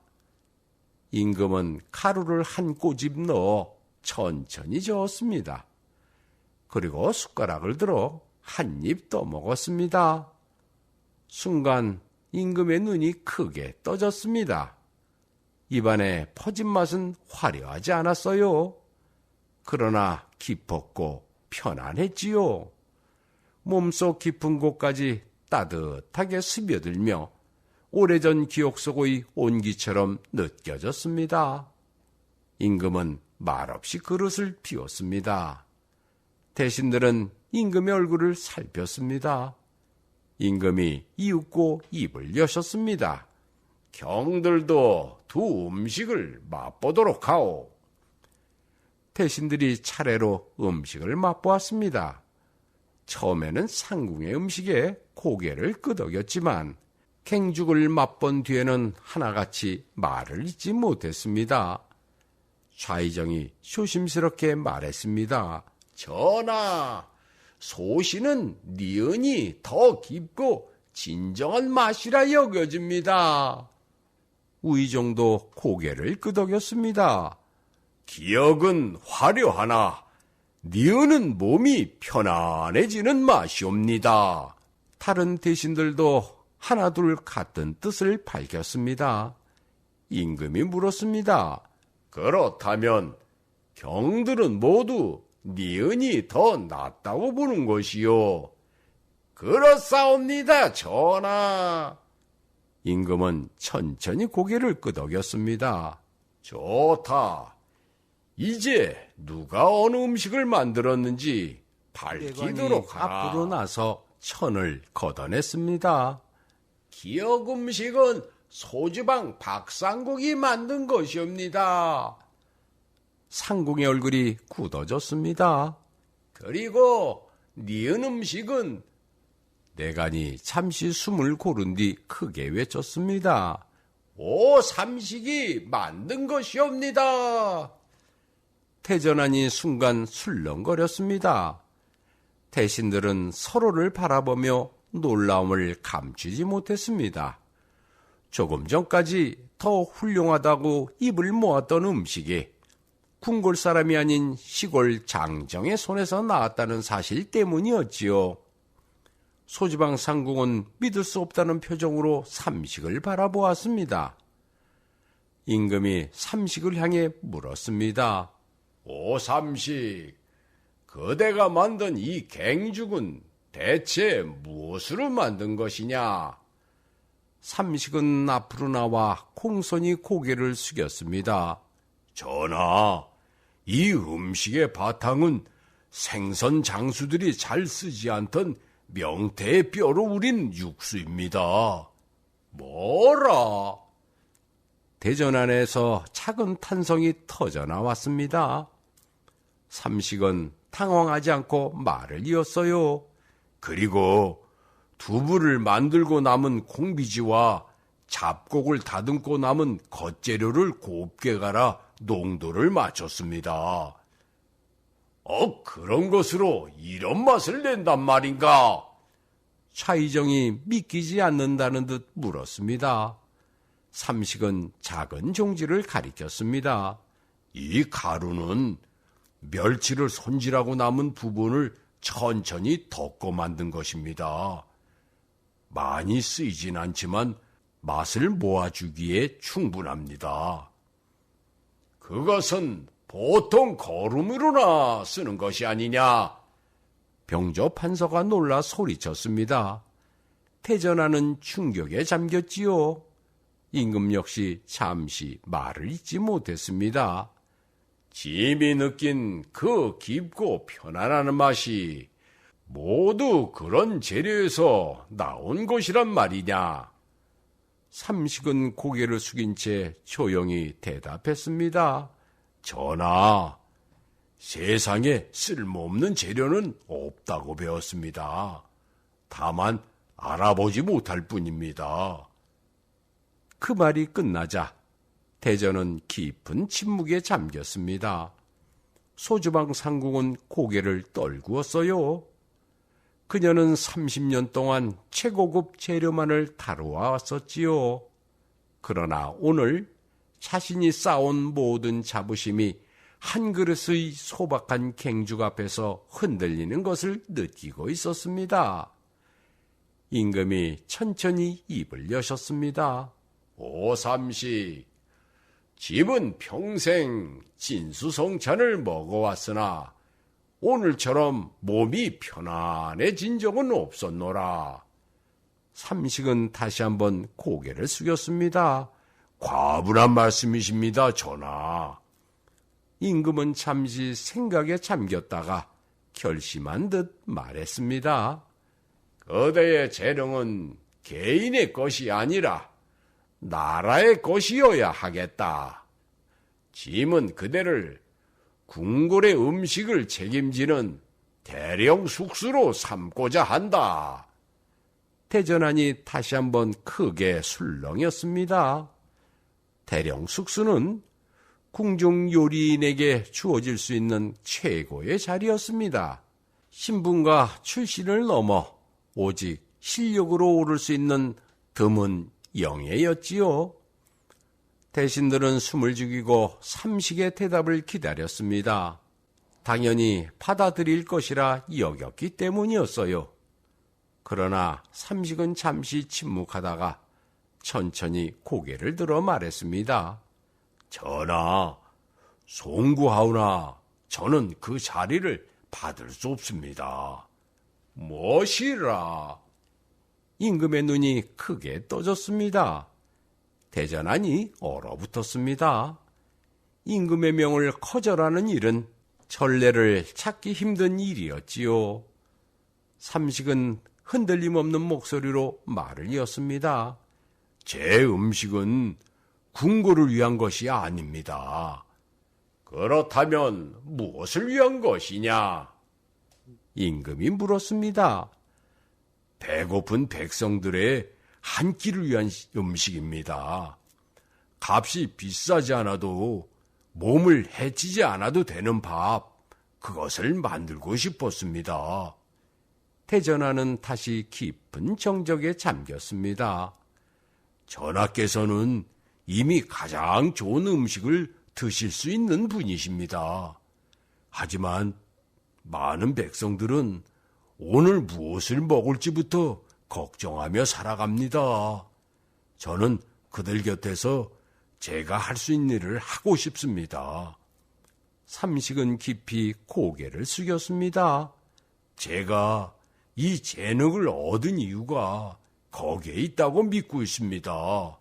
임금은 가루를 한 꼬집 넣어 천천히 저었습니다. 그리고 숟가락을 들어 한 입 떠먹었습니다. 순간 임금의 눈이 크게 떠졌습니다. 입안에 퍼진 맛은 화려하지 않았어요. 그러나 깊었고 편안했지요. 몸속 깊은 곳까지 따뜻하게 스며들며 오래전 기억 속의 온기처럼 느껴졌습니다. 임금은 말없이 그릇을 비웠습니다. 대신들은 임금의 얼굴을 살폈습니다. 임금이 이윽고 입을 여셨습니다. 경들도 두 음식을 맛보도록 하오. 대신들이 차례로 음식을 맛보았습니다. 처음에는 상궁의 음식에 고개를 끄덕였지만 갱죽을 맛본 뒤에는 하나같이 말을 잇지 못했습니다. 좌의정이 조심스럽게 말했습니다. 전하, 소시는 니은이 더 깊고 진정한 맛이라 여겨집니다. 우의정도 고개를 끄덕였습니다. 기억은 화려하나 니은은 몸이 편안해지는 맛이옵니다. 다른 대신들도 하나둘 같은 뜻을 밝혔습니다. 임금이 물었습니다. 그렇다면 경들은 모두 니은이 더 낫다고 보는 것이요. 그렇사옵니다, 전하. 임금은 천천히 고개를 끄덕였습니다. 좋다. 이제 누가 어느 음식을 만들었는지 밝히도록 하라. 앞으로 나서 천을 걷어냈습니다. 기억 음식은 소주방 박상국이 만든 것이옵니다. 상궁의 얼굴이 굳어졌습니다. 그리고 니은 음식은 내간이 잠시 숨을 고른 뒤 크게 외쳤습니다. 오 삼식이 만든 것이옵니다. 태전하니 순간 술렁거렸습니다. 대신들은 서로를 바라보며 놀라움을 감추지 못했습니다. 조금 전까지 더 훌륭하다고 입을 모았던 음식이 궁궐 사람이 아닌 시골 장정의 손에서 나왔다는 사실 때문이었지요. 소지방 상궁은 믿을 수 없다는 표정으로 삼식을 바라보았습니다. 임금이 삼식을 향해 물었습니다. 오 삼식, 그대가 만든 이 갱죽은 대체 무엇으로 만든 것이냐? 삼식은 앞으로 나와 공손히 고개를 숙였습니다. 전하, 이 음식의 바탕은 생선 장수들이 잘 쓰지 않던 명태의 뼈로 우린 육수입니다. 뭐라? 대전 안에서 작은 탄성이 터져 나왔습니다. 삼식은 당황하지 않고 말을 이었어요. 그리고 두부를 만들고 남은 콩비지와 잡곡을 다듬고 남은 겉재료를 곱게 갈아 농도를 맞췄습니다. 그런 것으로 이런 맛을 낸단 말인가? 차이정이 믿기지 않는다는 듯 물었습니다. 삼식은 작은 종지를 가리켰습니다. 이 가루는 멸치를 손질하고 남은 부분을 천천히 덮고 만든 것입니다. 많이 쓰이진 않지만 맛을 모아주기에 충분합니다. 그것은 보통 거름으로나 쓰는 것이 아니냐? 병조 판서가 놀라 소리쳤습니다. 태전하는 충격에 잠겼지요. 임금 역시 잠시 말을 잇지 못했습니다. 짐이 느낀 그 깊고 편안한 맛이 모두 그런 재료에서 나온 것이란 말이냐? 삼식은 고개를 숙인 채 조용히 대답했습니다. 전하, 세상에 쓸모없는 재료는 없다고 배웠습니다. 다만 알아보지 못할 뿐입니다. 그 말이 끝나자 대전은 깊은 침묵에 잠겼습니다. 소주방 상궁은 고개를 떨구었어요. 그녀는 30년 동안 최고급 재료만을 다루어왔었지요. 그러나 오늘 자신이 쌓아온 모든 자부심이 한 그릇의 소박한 갱죽 앞에서 흔들리는 것을 느끼고 있었습니다. 임금이 천천히 입을 여셨습니다. 오 삼식, 집은 평생 진수성찬을 먹어왔으나 오늘처럼 몸이 편안해진 적은 없었노라. 삼식은 다시 한번 고개를 숙였습니다. 과분한 말씀이십니다, 전하. 임금은 잠시 생각에 잠겼다가 결심한 듯 말했습니다. 거대의 재령은 개인의 것이 아니라 나라의 것이어야 하겠다. 짐은 그대를 궁궐의 음식을 책임지는 대령 숙수로 삼고자 한다. 대전하니 다시 한번 크게 술렁였습니다. 대령 숙수는 궁중 요리인에게 주어질 수 있는 최고의 자리였습니다. 신분과 출신을 넘어 오직 실력으로 오를 수 있는 드문 영예였지요. 대신들은 숨을 죽이고 삼식의 대답을 기다렸습니다. 당연히 받아들일 것이라 여겼기 때문이었어요. 그러나 삼식은 잠시 침묵하다가 천천히 고개를 들어 말했습니다. 전하, 송구하오나 저는 그 자리를 받을 수 없습니다. 무엇이라? 임금의 눈이 크게 떠졌습니다. 대전하니 얼어붙었습니다. 임금의 명을 거절하는 일은 전례를 찾기 힘든 일이었지요. 삼식은 흔들림 없는 목소리로 말을 이었습니다. 제 음식은 궁궐을 위한 것이 아닙니다. 그렇다면 무엇을 위한 것이냐? 임금이 물었습니다. 배고픈 백성들의 한 끼를 위한 음식입니다. 값이 비싸지 않아도 몸을 해치지 않아도 되는 밥, 그것을 만들고 싶었습니다. 대전하는 다시 깊은 정적에 잠겼습니다. 전하께서는 이미 가장 좋은 음식을 드실 수 있는 분이십니다. 하지만 많은 백성들은 오늘 무엇을 먹을지부터 걱정하며 살아갑니다. 저는 그들 곁에서 제가 할 수 있는 일을 하고 싶습니다. 삼식은 깊이 고개를 숙였습니다. 제가 이 재능을 얻은 이유가 거기에 있다고 믿고 있습니다.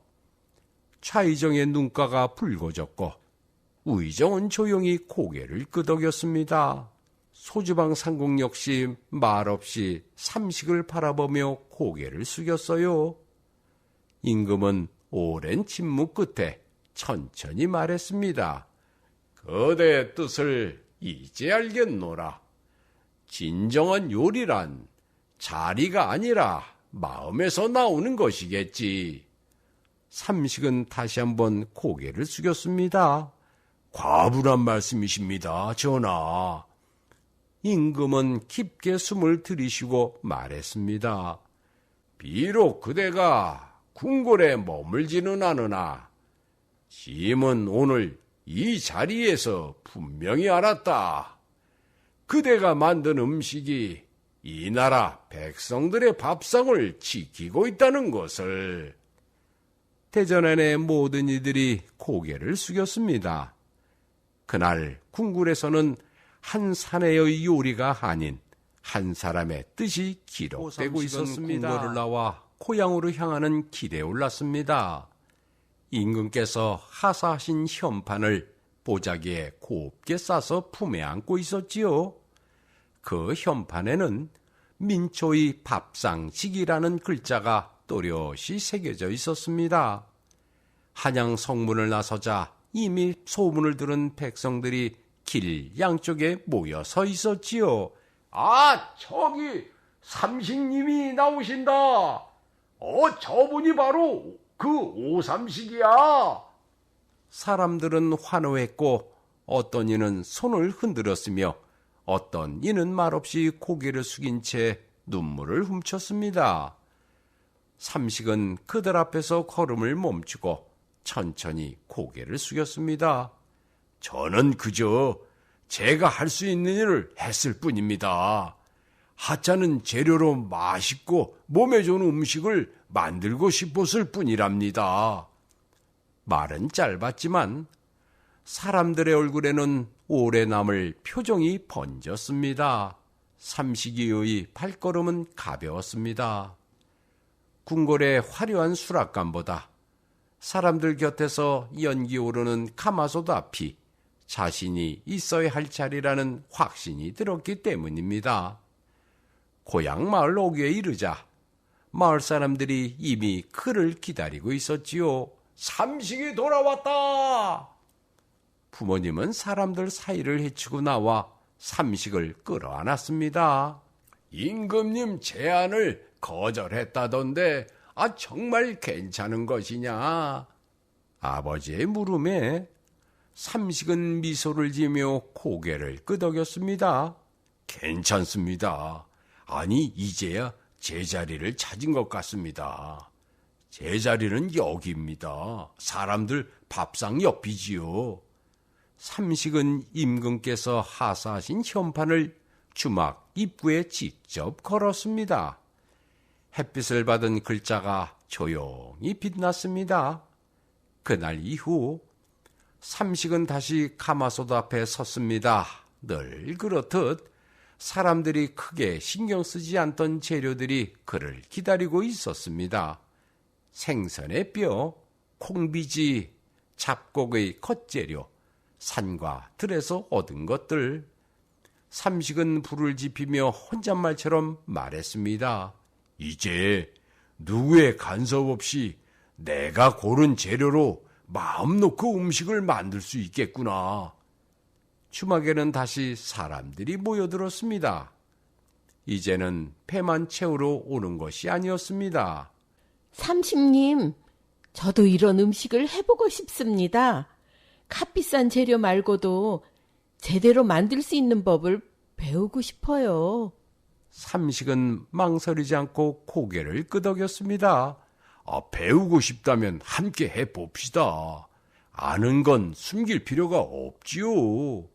차이정의 눈가가 붉어졌고 우의정은 조용히 고개를 끄덕였습니다. 소주방 상궁 역시 말없이 삼식을 바라보며 고개를 숙였어요. 임금은 오랜 침묵 끝에 천천히 말했습니다. 그대의 뜻을 이제 알겠노라. 진정한 요리란 자리가 아니라 마음에서 나오는 것이겠지. 삼식은 다시 한번 고개를 숙였습니다. 과분한 말씀이십니다, 전하. 임금은 깊게 숨을 들이쉬고 말했습니다. 비록 그대가 궁궐에 머물지는 않으나 짐은 오늘 이 자리에서 분명히 알았다. 그대가 만든 음식이 이 나라 백성들의 밥상을 지키고 있다는 것을. 대전안의 모든 이들이 고개를 숙였습니다. 그날 궁궐에서는 한 사내의 요리가 아닌 한 사람의 뜻이 기록되고 있었습니다. 궁궐을 나와 고향으로 향하는 길에 올랐습니다. 임금께서 하사하신 현판을 보자기에 곱게 싸서 품에 안고 있었지요. 그 현판에는 민초의 밥상식이라는 글자가 또렷이 새겨져 있었습니다. 한양 성문을 나서자 이미 소문을 들은 백성들이 길 양쪽에 모여 서 있었지요. 아, 저기 삼식님이 나오신다. 저분이 바로 그 오삼식이야. 사람들은 환호했고 어떤 이는 손을 흔들었으며 어떤 이는 말없이 고개를 숙인 채 눈물을 훔쳤습니다. 삼식은 그들 앞에서 걸음을 멈추고 천천히 고개를 숙였습니다. 저는 그저 제가 할 수 있는 일을 했을 뿐입니다. 하찮은 재료로 맛있고 몸에 좋은 음식을 만들고 싶었을 뿐이랍니다. 말은 짧았지만 사람들의 얼굴에는 오래 남을 표정이 번졌습니다. 삼식이의 발걸음은 가벼웠습니다. 궁궐의 화려한 수락관보다 사람들 곁에서 연기 오르는 가마솥 앞이 자신이 있어야 할 자리라는 확신이 들었기 때문입니다. 고향 마을 오기에 이르자 마을 사람들이 이미 그를 기다리고 있었지요. 삼식이 돌아왔다! 부모님은 사람들 사이를 헤치고 나와 삼식을 끌어안았습니다. 임금님 제안을 거절했다던데 정말 괜찮은 것이냐? 아버지의 물음에 삼식은 미소를 지으며 고개를 끄덕였습니다. 괜찮습니다. 아니, 이제야 제자리를 찾은 것 같습니다. 제자리는 여기입니다. 사람들 밥상 옆이지요. 삼식은 임금께서 하사하신 현판을 주막 입구에 직접 걸었습니다. 햇빛을 받은 글자가 조용히 빛났습니다. 그날 이후 삼식은 다시 가마솥 앞에 섰습니다. 늘 그렇듯 사람들이 크게 신경 쓰지 않던 재료들이 그를 기다리고 있었습니다. 생선의 뼈, 콩비지, 잡곡의 겉재료, 산과 들에서 얻은 것들. 삼식은 불을 지피며 혼잣말처럼 말했습니다. 이제 누구의 간섭 없이 내가 고른 재료로 마음 놓고 음식을 만들 수 있겠구나. 주막에는 다시 사람들이 모여들었습니다. 이제는 배만 채우러 오는 것이 아니었습니다. 삼식님, 저도 이런 음식을 해보고 싶습니다. 값비싼 재료 말고도 제대로 만들 수 있는 법을 배우고 싶어요. 삼식은 망설이지 않고 고개를 끄덕였습니다. 배우고 싶다면 함께 해봅시다. 아는 건 숨길 필요가 없지요.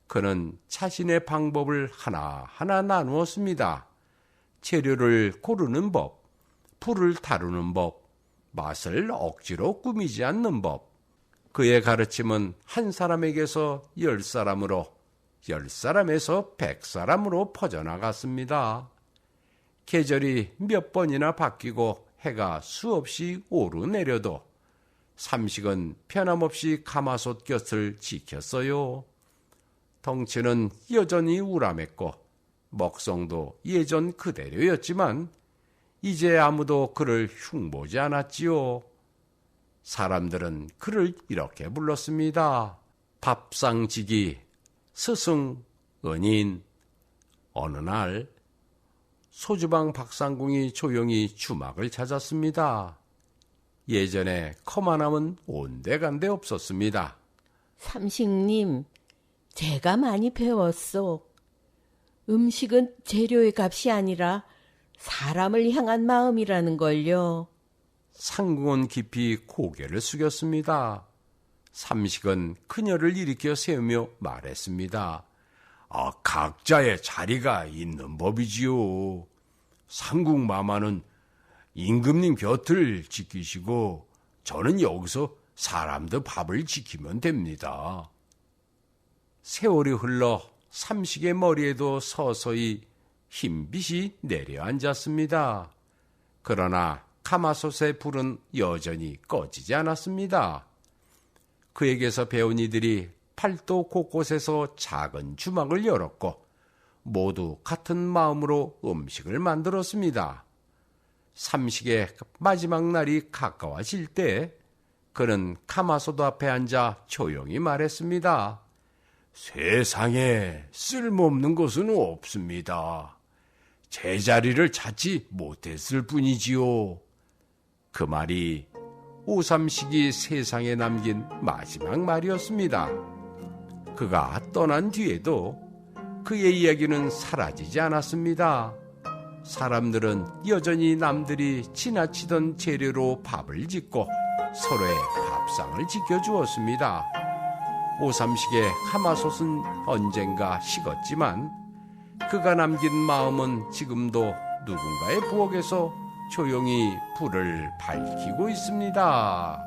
그는 자신의 방법을 하나하나 나누었습니다. 재료를 고르는 법, 불을 다루는 법, 맛을 억지로 꾸미지 않는 법. 그의 가르침은 한 사람에게서 10사람으로, 10사람에서 100사람으로 퍼져나갔습니다. 계절이 몇 번이나 바뀌고 해가 수없이 오르내려도 삼식은 변함없이 가마솥 곁을 지켰어요. 덩치는 여전히 우람했고 먹성도 예전 그대로였지만 이제 아무도 그를 흉보지 않았지요. 사람들은 그를 이렇게 불렀습니다. 밥상지기, 스승, 은인. 어느 날 소주방 박상궁이 조용히 주막을 찾았습니다. 예전에 커만함은 온데간데 없었습니다. 삼식님, 제가 많이 배웠소. 음식은 재료의 값이 아니라 사람을 향한 마음이라는 걸요. 상궁은 깊이 고개를 숙였습니다. 삼식은 그녀를 일으켜 세우며 말했습니다. 각자의 자리가 있는 법이지요. 상궁마마는 임금님 곁을 지키시고 저는 여기서 사람들 밥을 지키면 됩니다. 세월이 흘러 삼식의 머리에도 서서히 흰빛이 내려앉았습니다. 그러나 가마솥의 불은 여전히 꺼지지 않았습니다. 그에게서 배운 이들이 팔도 곳곳에서 작은 주막을 열었고 모두 같은 마음으로 음식을 만들었습니다. 삼식의 마지막 날이 가까워질 때 그는 가마솥 앞에 앉아 조용히 말했습니다. 세상에 쓸모없는 것은 없습니다. 제자리를 찾지 못했을 뿐이지요. 그 말이 오삼식이 세상에 남긴 마지막 말이었습니다. 그가 떠난 뒤에도 그의 이야기는 사라지지 않았습니다. 사람들은 여전히 남들이 지나치던 재료로 밥을 짓고 서로의 밥상을 지켜주었습니다. 오삼식의 가마솥은 언젠가 식었지만 그가 남긴 마음은 지금도 누군가의 부엌에서 조용히 불을 밝히고 있습니다.